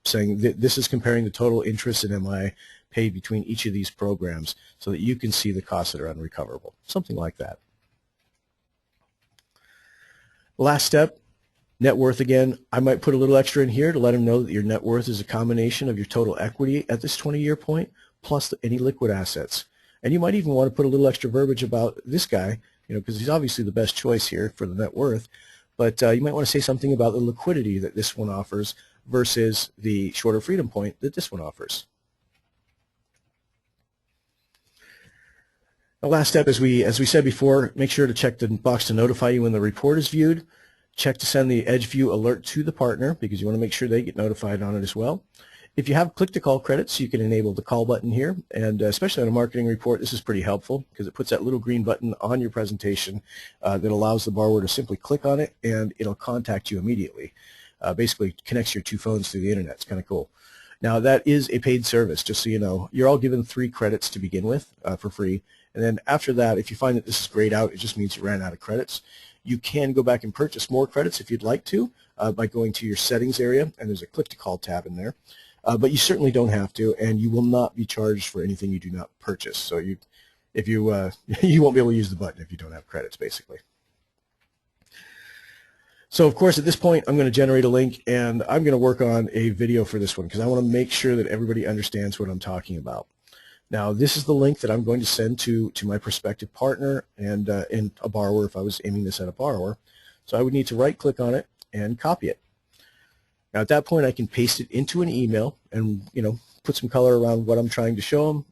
saying that this is comparing the total interest and MI paid between each of these programs so that you can see the costs that are unrecoverable, something like that. Last step, net worth again. I might put a little extra in here to let them know that your net worth is a combination of your total equity at this 20-year point plus any liquid assets. And you might even want to put a little extra verbiage about this guy, you know, because he's obviously the best choice here for the net worth, but you might want to say something about the liquidity that this one offers versus the shorter freedom point that this one offers. The last step, as we said before, make sure to check the box to notify you when the report is viewed. Check to send the Edge View alert to the partner because you want to make sure they get notified on it as well. If you have click-to-call credits, you can enable the call button here, and especially on a marketing report, this is pretty helpful because it puts that little green button on your presentation that allows the borrower to simply click on it and it'll contact you immediately. Basically connects your two phones through the internet. It's kind of cool. Now that is a paid service, just so you know. You're all given 3 credits to begin with for free. And then after that, if you find that this is grayed out, it just means you ran out of credits. You can go back and purchase more credits if you'd like to by going to your settings area, and there's a click-to-call tab in there. But you certainly don't have to, and you will not be charged for anything you do not purchase. So you won't be able to use the button if you don't have credits, basically. So of course, at this point, I'm going to generate a link, and I'm going to work on a video for this one because I want to make sure that everybody understands what I'm talking about. Now, this is the link that I'm going to send to my prospective partner and a borrower if I was aiming this at a borrower. So I would need to right-click on it and copy it. Now, at that point, I can paste it into an email and, you know, put some color around what I'm trying to show them.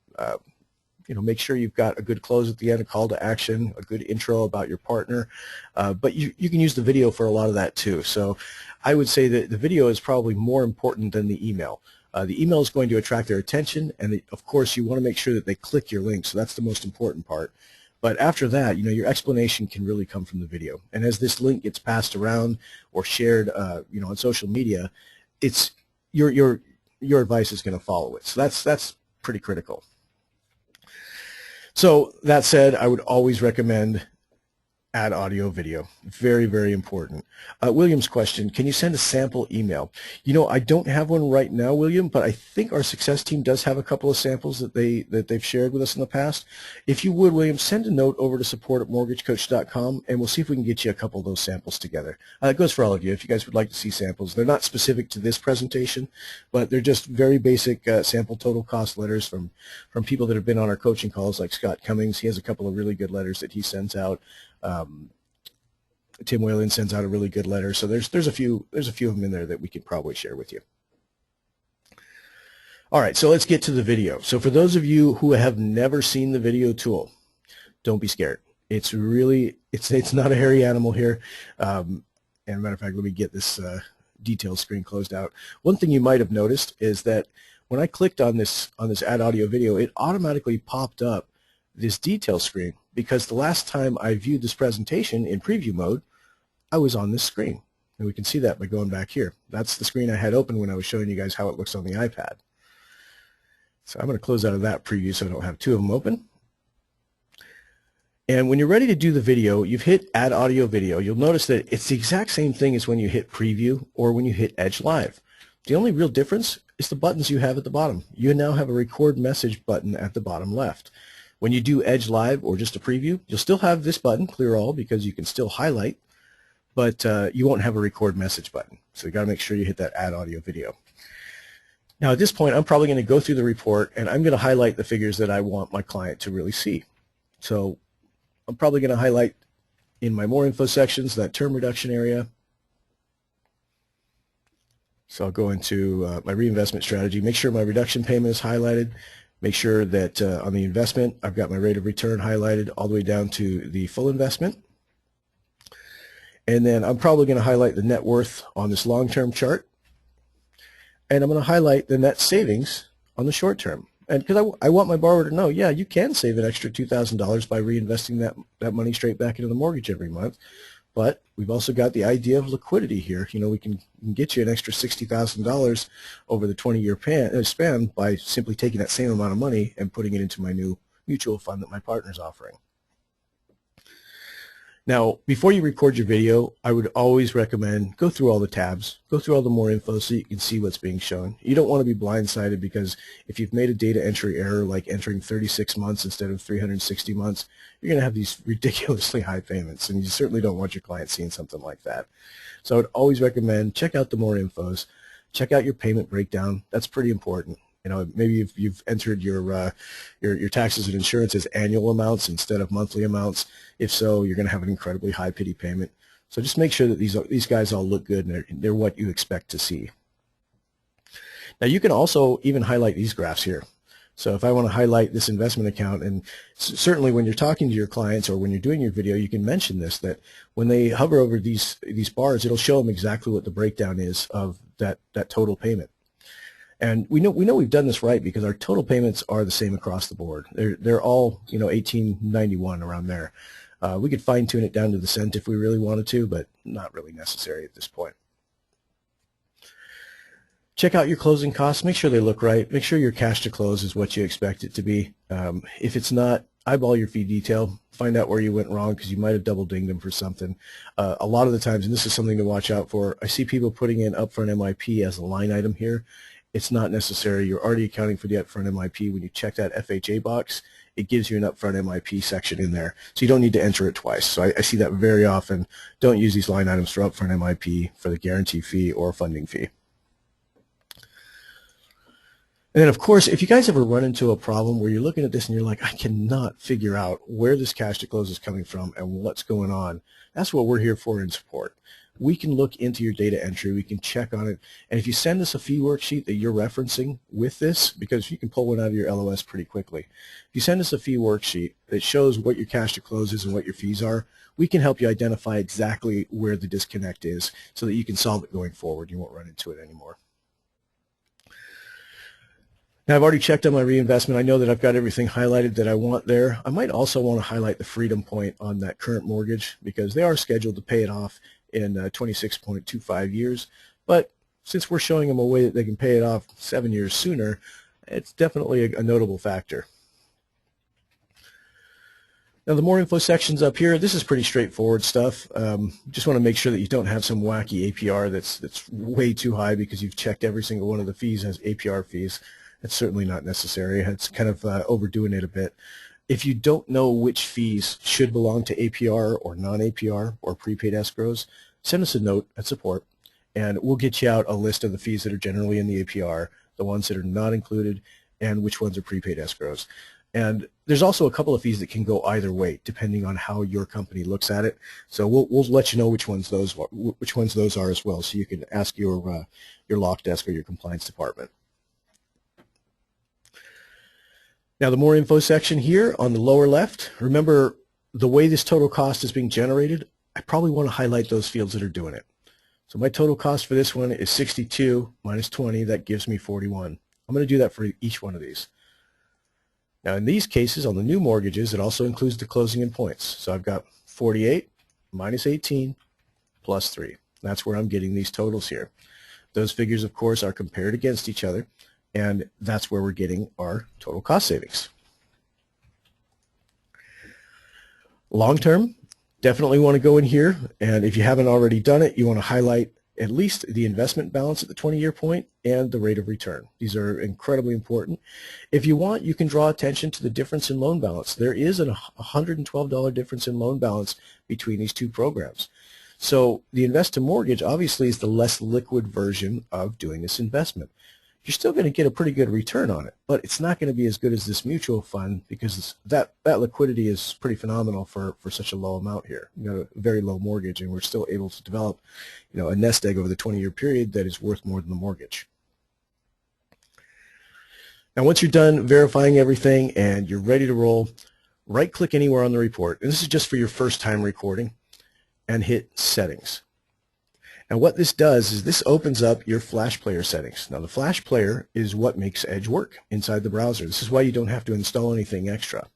You know, make sure you've got a good close at the end, a call to action, a good intro about your partner. But you can use the video for a lot of that too. So I would say that the video is probably more important than the email. The email is going to attract their attention, and of course you want to make sure that they click your link, so that's the most important part. But after that, you know, your explanation can really come from the video. And as this link gets passed around or shared, you know, on social media, it's your advice is going to follow it. So that's pretty critical. So that said, I would always recommend add audio video. Very, very important. William's question, can you send a sample email? You know, I don't have one right now, William, but I think our success team does have a couple of samples that they've shared with us in the past. If you would, William, send a note over to support@mortgagecoach.com and we'll see if we can get you a couple of those samples together. It goes for all of you if you guys would like to see samples. They're not specific to this presentation, but they're just very basic sample total cost letters from people that have been on our coaching calls, like Scott Cummings. He has a couple of really good letters that he sends out. Tim Whalen sends out a really good letter, so there's a few of them in there that we could probably share with you. All right, so let's get to the video. So for those of you who have never seen the video tool, don't be scared. It's really, it's not a hairy animal here. And matter of fact, let me get this detail screen closed out. One thing you might have noticed is that when I clicked on this add audio video, it automatically popped up this detail screen because the last time I viewed this presentation in preview mode, I was on this screen. And we can see that by going back here. That's the screen I had open when I was showing you guys how it looks on the iPad. So I'm going to close out of that preview so I don't have two of them open. And when you're ready to do the video, you've hit Add Audio Video. You'll notice that it's the exact same thing as when you hit Preview or when you hit Edge Live. The only real difference is the buttons you have at the bottom. You now have a Record Message button at the bottom left. When you do Edge Live or just a preview, you'll still have this button, Clear All, because you can still highlight, but you won't have a Record Message button. So you got to make sure you hit that Add Audio Video. Now at this point, I'm probably going to go through the report and I'm going to highlight the figures that I want my client to really see. So I'm probably going to highlight in my More Info sections that term reduction area. So I'll go into my reinvestment strategy, make sure my reduction payment is highlighted, make sure that on the investment I've got my rate of return highlighted all the way down to the full investment. And then I'm probably going to highlight the net worth on this long-term chart. And I'm going to highlight the net savings on the short term. And because I want my borrower to know, yeah, you can save an extra $2,000 by reinvesting that money straight back into the mortgage every month. But we've also got the idea of liquidity here. You know, we can get you an extra $60,000 over the 20-year span by simply taking that same amount of money and putting it into my new mutual fund that my partner's offering. Now, before you record your video, I would always recommend go through all the tabs, go through all the more info so you can see what's being shown. You don't want to be blindsided because if you've made a data entry error like entering 36 months instead of 360 months, you're going to have these ridiculously high payments, and you certainly don't want your client seeing something like that. So I would always recommend check out the more infos, check out your payment breakdown. That's pretty important. You know, maybe if you've entered your taxes and insurance as annual amounts instead of monthly amounts. If so, you're going to have an incredibly high pity payment. So just make sure that these guys all look good and they're what you expect to see. Now you can also even highlight these graphs here. So if I want to highlight this investment account, and certainly when you're talking to your clients or when you're doing your video, you can mention this, that when they hover over these bars, it'll show them exactly what the breakdown is of that total payment. And we know we've done this right because our total payments are the same across the board. They're all, you know, $18.91 around there. We could fine tune it down to the cent if we really wanted to, but not really necessary at this point. Check out your closing costs. Make sure they look right. Make sure your cash to close is what you expect it to be. If it's not, eyeball your fee detail. Find out where you went wrong because you might have double dinged them for something. A lot of the times, and this is something to watch out for, I see people putting in upfront MIP as a line item here. It's not necessary. You're already accounting for the upfront MIP. When you check that FHA box, it gives you an upfront MIP section in there. So you don't need to enter it twice. So I see that very often. Don't use these line items for upfront MIP for the guarantee fee or funding fee. And then, of course, if you guys ever run into a problem where you're looking at this and you're like, I cannot figure out where this cash to close is coming from and what's going on, that's what we're here for in support. We can look into your data entry, we can check on it, and if you send us a fee worksheet that you're referencing with this, because you can pull one out of your LOS pretty quickly, if you send us a fee worksheet that shows what your cash to close is and what your fees are, we can help you identify exactly where the disconnect is so that you can solve it going forward. You won't run into it anymore. Now I've already checked on my reinvestment. I know that I've got everything highlighted that I want there. I might also want to highlight the freedom point on that current mortgage because they are scheduled to pay it off in 26.25 years. But since we're showing them a way that they can pay it off 7 years sooner, it's definitely a notable factor. Now the more info sections up here, this is pretty straightforward stuff. Just want to make sure that you don't have some wacky APR that's way too high because you've checked every single one of the fees as APR fees. That's certainly not necessary. It's kind of overdoing it a bit. If you don't know which fees should belong to APR or non-APR or prepaid escrows, send us a note at support, and we'll get you out a list of the fees that are generally in the APR, the ones that are not included, and which ones are prepaid escrows. And there's also a couple of fees that can go either way, depending on how your company looks at it. So we'll let you know which ones those are as well, so you can ask your lock desk or your compliance department. Now the more info section here on the lower left, remember the way this total cost is being generated, I probably want to highlight those fields that are doing it. So my total cost for this one is 62 minus 20. That gives me 41. I'm going to do that for each one of these. Now in these cases, on the new mortgages, it also includes the closing in points. So I've got 48 minus 18 plus 3. That's where I'm getting these totals here. Those figures, of course, are compared against each other, and that's where we're getting our total cost savings. Long term, definitely want to go in here, and if you haven't already done it, you want to highlight at least the investment balance at the 20-year point and the rate of return. These are incredibly important. If you want, you can draw attention to the difference in loan balance. There is a $112 difference in loan balance between these two programs. So the invest to mortgage obviously is the less liquid version of doing this investment. You're still going to get a pretty good return on it, but it's not going to be as good as this mutual fund because that liquidity is pretty phenomenal for such a low amount here. You know, a very low mortgage, and we're still able to develop, you know, a nest egg over the 20-year period that is worth more than the mortgage. Now, once you're done verifying everything and you're ready to roll, right-click anywhere on the report, and this is just for your first time recording, and hit Settings. Now what this does is this opens up your Flash Player settings. Now the Flash Player is what makes Edge work inside the browser. This is why you don't have to install anything extra.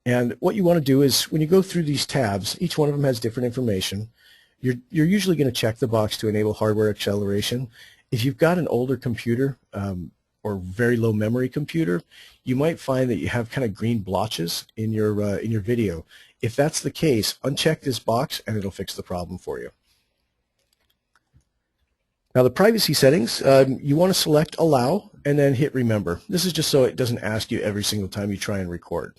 And what you want to do is when you go through these tabs, each one of them has different information. You're usually going to check the box to enable hardware acceleration. If you've got an older computer or very low memory computer, you might find that you have kind of green blotches in your video. If that's the case, uncheck this box and it'll fix the problem for you. Now the privacy settings, you want to select Allow and then hit Remember. This is just so it doesn't ask you every single time you try and record.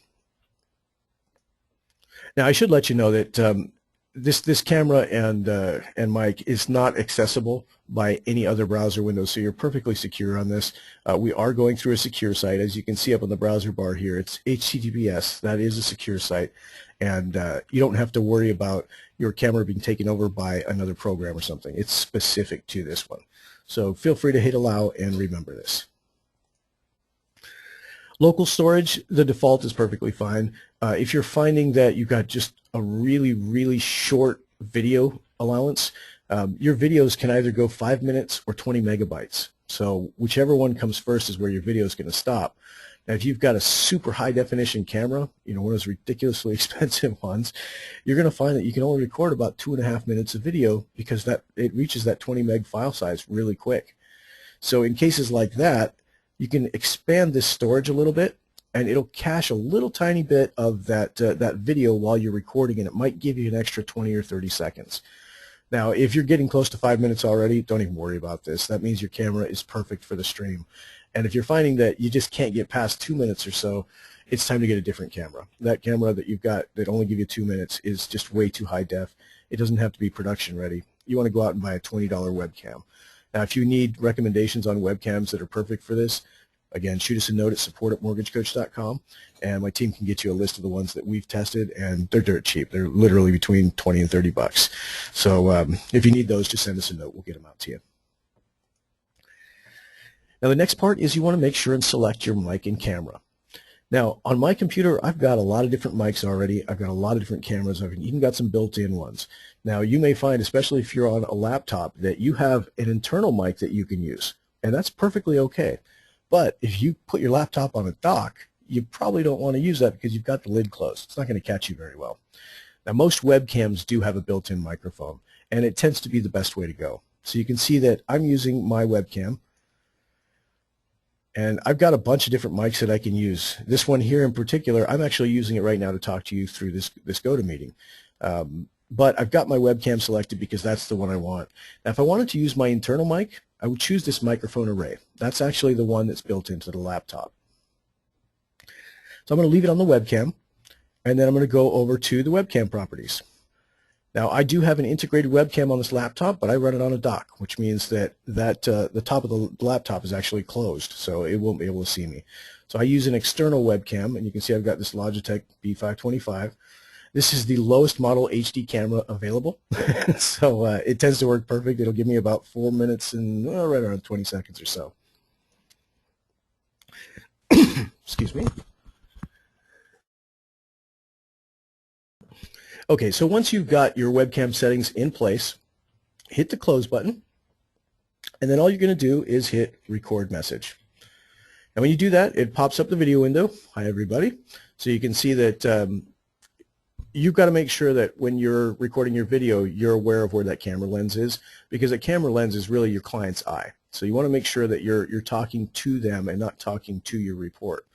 Now I should let you know that this camera and mic is not accessible by any other browser window, so you're perfectly secure on this. We are going through a secure site. As you can see up on the browser bar here, it's HTTPS. That is a secure site, and you don't have to worry about your camera being taken over by another program or something. It's specific to this one. So feel free to hit Allow and remember this. Local storage, the default is perfectly fine. If you're finding that you've got just a really, really short video allowance, your videos can either go 5 minutes or 20 megabytes. So whichever one comes first is where your video is going to stop. Now, if you've got a super high definition camera, you know, one of those ridiculously expensive ones, you're going to find that you can only record about 2.5 minutes of video because it reaches that 20 meg file size really quick. So in cases like that, you can expand this storage a little bit, and it'll cache a little tiny bit of that video while you're recording, and it might give you an extra 20 or 30 seconds. Now, if you're getting close to 5 minutes already, don't even worry about this. That means your camera is perfect for the stream. And if you're finding that you just can't get past 2 minutes or so, it's time to get a different camera. That camera that you've got that only give you 2 minutes is just way too high def. It doesn't have to be production ready. You want to go out and buy a $20 webcam. Now, if you need recommendations on webcams that are perfect for this, again, shoot us a note at support@mortgagecoach.com, and my team can get you a list of the ones that we've tested, and they're dirt cheap. They're literally between 20 and 30 bucks. So if you need those, just send us a note. We'll get them out to you. Now, the next part is you want to make sure and select your mic and camera. Now, on my computer, I've got a lot of different mics already. I've got a lot of different cameras. I've even got some built-in ones. Now, you may find, especially if you're on a laptop, that you have an internal mic that you can use, and that's perfectly okay. But if you put your laptop on a dock, you probably don't want to use that because you've got the lid closed. It's not going to catch you very well. Now, most webcams do have a built-in microphone, and it tends to be the best way to go. So you can see that I'm using my webcam, and I've got a bunch of different mics that I can use. This one here in particular, I'm actually using it right now to talk to you through this GoToMeeting. But I've got my webcam selected because that's the one I want. Now, if I wanted to use my internal mic, I would choose this microphone array. That's actually the one that's built into the laptop. So I'm going to leave it on the webcam, and then I'm going to go over to the webcam properties. Now, I do have an integrated webcam on this laptop, but I run it on a dock, which means that the top of the laptop is actually closed, so it won't be able to see me. So I use an external webcam, and you can see I've got this Logitech B525. This is the lowest model HD camera available, so it tends to work perfect. It'll give me about 4 minutes and right around 20 seconds or so. Excuse me. Okay, so once you've got your webcam settings in place, hit the close button, and then all you're going to do is hit record message. And when you do that, it pops up the video window. Hi, everybody. So you can see that you've got to make sure that when you're recording your video, you're aware of where that camera lens is, because that camera lens is really your client's eye. So you want to make sure that you're talking to them and not talking to your report.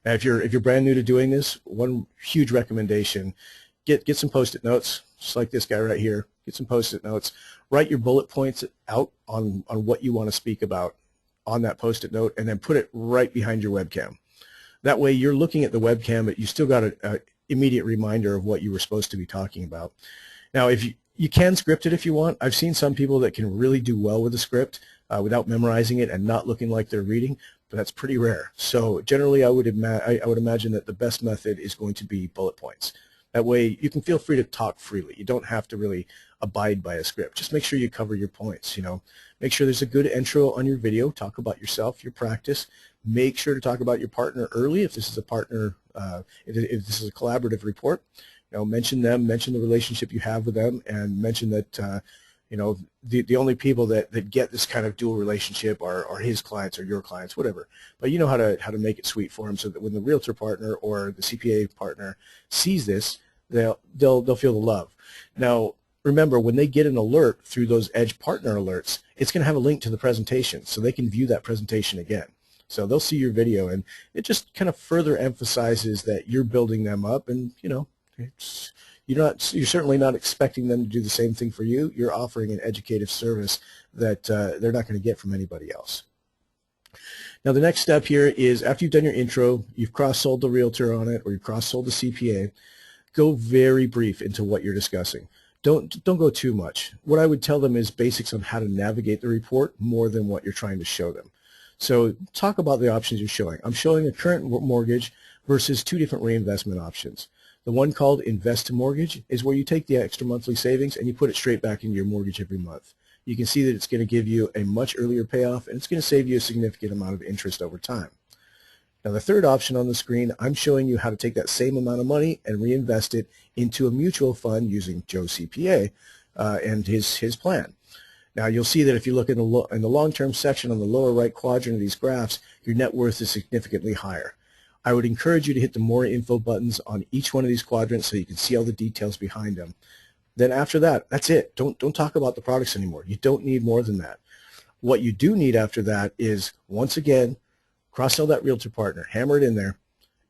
Now, if you're brand new to doing this, one huge recommendation: get some Post-it notes, just like this guy right here. Get some Post-it notes. Write your bullet points out on what you want to speak about on that Post-it note, and then put it right behind your webcam. That way you're looking at the webcam, but you still got an immediate reminder of what you were supposed to be talking about. Now, if you can script it if you want. I've seen some people that can really do well with a script without memorizing it and not looking like they're reading, but that's pretty rare. So generally I would imagine that the best method is going to be bullet points. That way you can feel free to talk freely. You don't have to really abide by a script. Just make sure you cover your points. Make sure there's a good intro on your video. Talk about yourself, your practice. Make sure to talk about your partner early if this is a partner, if this is a collaborative report. Mention them, mention the relationship you have with them, and mention that the only people that get this kind of dual relationship are his clients or your clients, whatever. But you know how to make it sweet for them, so that when the realtor partner or the CPA partner sees this, they'll feel the love. Now, remember, when they get an alert through those Edge partner alerts, it's going to have a link to the presentation, so they can view that presentation again. So they'll see your video, and it just kind of further emphasizes that you're building them up, and you're certainly not expecting them to do the same thing for you. You're offering an educative service that they're not going to get from anybody else. Now, the next step here is, after you've done your intro, you've cross-sold the realtor on it, or you've cross-sold the CPA, go very brief into what you're discussing. Don't go too much. What I would tell them is basics on how to navigate the report more than what you're trying to show them. So talk about the options you're showing. I'm showing a current mortgage versus two different reinvestment options. The one called Invest to Mortgage is where you take the extra monthly savings and you put it straight back into your mortgage every month. You can see that it's going to give you a much earlier payoff, and it's going to save you a significant amount of interest over time. Now, the third option on the screen, I'm showing you how to take that same amount of money and reinvest it into a mutual fund using Joe CPA and his plan. Now, you'll see that if you look in the long-term section on the lower right quadrant of these graphs, your net worth is significantly higher. I would encourage you to hit the More Info buttons on each one of these quadrants so you can see all the details behind them. Then after that, that's it. Don't talk about the products anymore. You don't need more than that. What you do need after that is, once again, cross-sell that realtor partner, hammer it in there,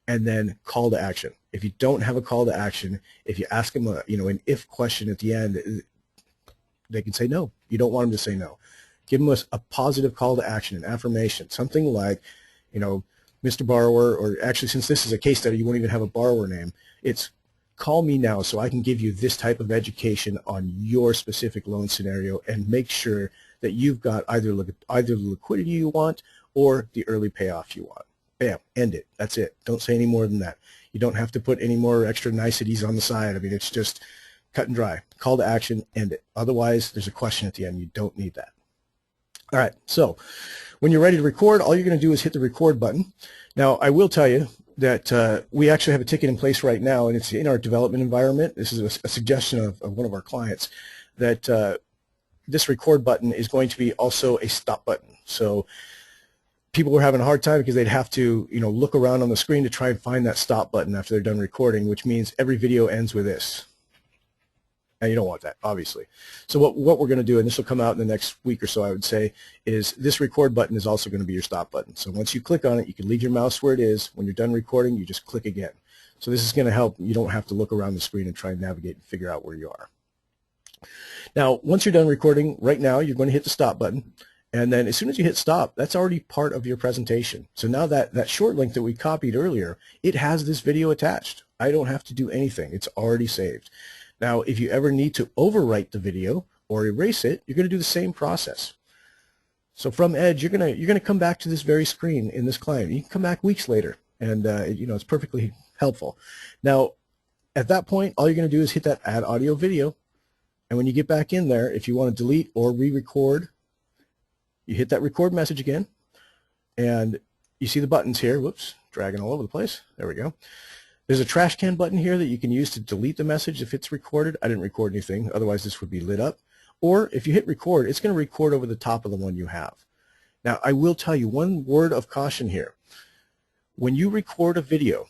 and then call to action. If you don't have a call to action, if you ask them an if question at the end, they can say no. You don't want them to say no. Give them a positive call to action, an affirmation, something like, Mr. Borrower, or actually, since this is a case study, you won't even have a borrower name. It's, call me now so I can give you this type of education on your specific loan scenario and make sure that you've got either the liquidity you want or the early payoff you want. Bam, end it. That's it. Don't say any more than that. You don't have to put any more extra niceties on the side. I mean, it's just cut and dry. Call to action, end it. Otherwise, there's a question at the end. You don't need that. All right, so when you're ready to record, all you're going to do is hit the record button. Now, I will tell you that we actually have a ticket in place right now, and it's in our development environment. This is a suggestion of one of our clients, that this record button is going to be also a stop button. So people were having a hard time because they'd have to look around on the screen to try and find that stop button after they're done recording, which means every video ends with this. And you don't want that, obviously. So what we're going to do, and this will come out in the next week or so, I would say, is this record button is also going to be your stop button. So once you click on it, you can leave your mouse where it is. When you're done recording, you just click again. So this is going to help. You don't have to look around the screen and try and navigate and figure out where you are. Now, once you're done recording, right now, you're going to hit the stop button. And then as soon as you hit stop, that's already part of your presentation. So now that short link that we copied earlier, it has this video attached. I don't have to do anything. It's already saved. Now, if you ever need to overwrite the video or erase it, you're going to do the same process. So from Edge, you're going to come back to this very screen in this client. You can come back weeks later, and it's perfectly helpful. Now, at that point, all you're going to do is hit that Add Audio Video, and when you get back in there, if you want to delete or re-record, you hit that record message again, and you see the buttons here. Whoops, dragging all over the place. There we go. There's a trash can button here that you can use to delete the message if it's recorded. I didn't record anything, otherwise this would be lit up. Or if you hit record, it's going to record over the top of the one you have. Now, I will tell you one word of caution here. When you record a video,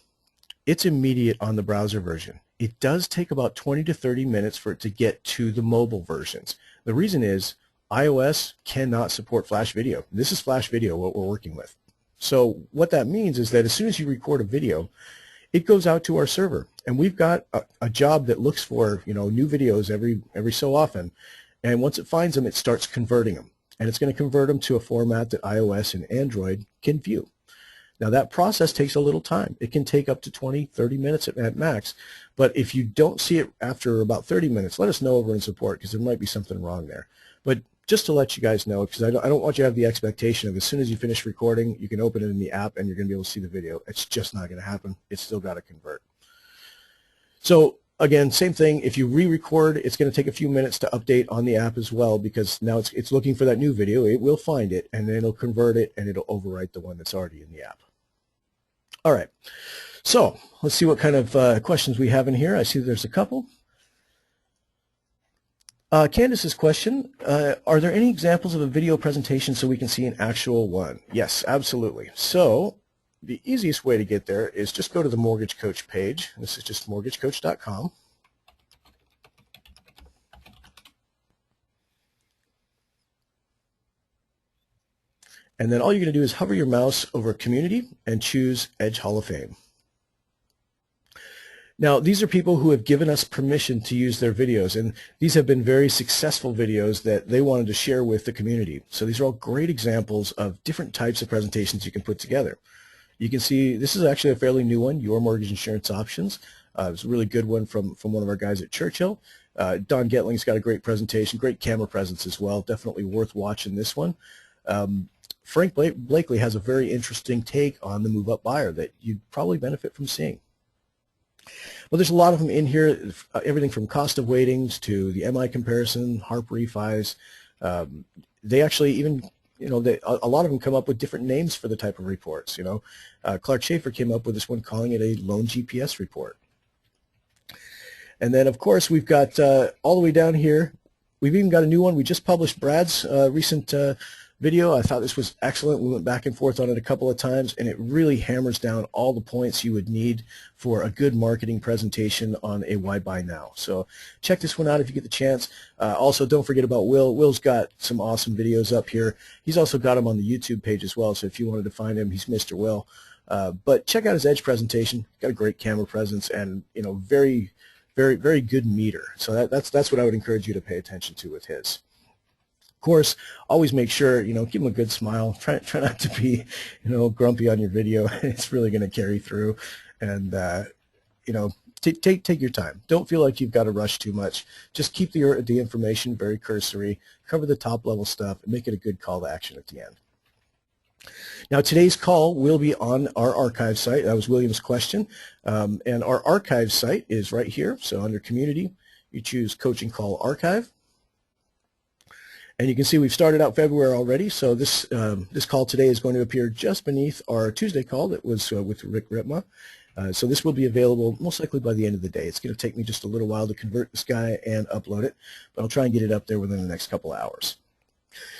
it's immediate on the browser version. It does take about 20 to 30 minutes for it to get to the mobile versions. The reason is iOS cannot support Flash Video. This is Flash Video, what we're working with. So what that means is that as soon as you record a video, it goes out to our server, and we've got a job that looks for new videos every so often, and once it finds them, it starts converting them, and it's going to convert them to a format that iOS and Android can view. Now that process takes a little time. It can take up to 20-30 minutes at max, but if you don't see it after about 30 minutes, let us know over in support, because there might be something wrong there. But just to let you guys know, because I don't want you to have the expectation of as soon as you finish recording, you can open it in the app and you're going to be able to see the video. It's just not going to happen. It's still got to convert. So again, same thing. If you re-record, it's going to take a few minutes to update on the app as well, because now it's looking for that new video. It will find it, and then it'll convert it, and it'll overwrite the one that's already in the app. All right. So let's see what kind of questions we have in here. I see there's a couple. Candace's question, are there any examples of a video presentation so we can see an actual one? Yes, absolutely. So the easiest way to get there is just go to the Mortgage Coach page. This is just mortgagecoach.com. And then all you're going to do is hover your mouse over Community and choose Edge Hall of Fame. Now, these are people who have given us permission to use their videos, and these have been very successful videos that they wanted to share with the community. So these are all great examples of different types of presentations you can put together. You can see this is actually a fairly new one, Your Mortgage Insurance Options. It's a really good one from one of our guys at Churchill. Don Getling's got a great presentation, great camera presence as well. Definitely worth watching this one. Frank Blakely has a very interesting take on the move-up buyer that you'd probably benefit from seeing. Well, there's a lot of them in here, everything from cost of weightings to the MI comparison, HARP refis. They actually even, a lot of them come up with different names for the type of reports. Clark Schaefer came up with this one calling it a loan GPS report. And then, of course, we've got all the way down here, we've even got a new one. We just published Brad's recent video. I thought this was excellent. We went back and forth on it a couple of times, and it really hammers down all the points you would need for a good marketing presentation on a Why Buy Now. So check this one out if you get the chance. Also, don't forget about Will. Will's got some awesome videos up here. He's also got them on the YouTube page as well, so if you wanted to find him, he's Mr. Will. But check out his Edge presentation. Got a great camera presence and, very, very, very good meter. So that's what I would encourage you to pay attention to with his. Of course, always make sure, give them a good smile. Try not to be, grumpy on your video. It's really going to carry through. And, take your time. Don't feel like you've got to rush too much. Just keep the information very cursory, cover the top level stuff, and make it a good call to action at the end. Now, today's call will be on our archive site. That was William's question. And our archive site is right here. So under Community, you choose Coaching Call Archive. And you can see we've started out February already, so this call today is going to appear just beneath our Tuesday call that was with Rick Ritma. So this will be available most likely by the end of the day. It's going to take me just a little while to convert this guy and upload it, but I'll try and get it up there within the next couple of hours.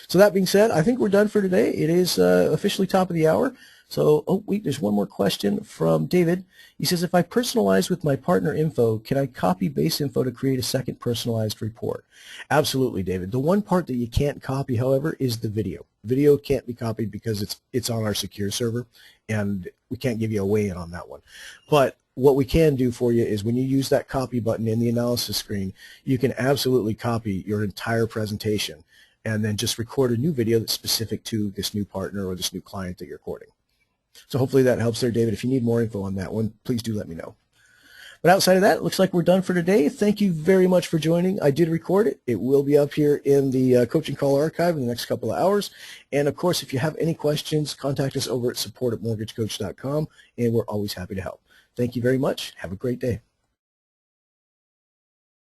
So that being said, I think we're done for today. It is officially top of the hour. So, oh wait, there's one more question from David. He says, if I personalize with my partner info, can I copy base info to create a second personalized report? Absolutely, David. The one part that you can't copy, however, is the video. Video can't be copied because it's on our secure server, and we can't give you a weigh-in on that one. But what we can do for you is when you use that copy button in the analysis screen, you can absolutely copy your entire presentation and then just record a new video that's specific to this new partner or this new client that you're courting. So hopefully that helps there, David. If you need more info on that one, please do let me know. But outside of that, it looks like we're done for today. Thank you very much for joining. I did record it. It will be up here in the Coaching Call archive in the next couple of hours. And, of course, if you have any questions, contact us over at support@mortgagecoach.com, and we're always happy to help. Thank you very much. Have a great day.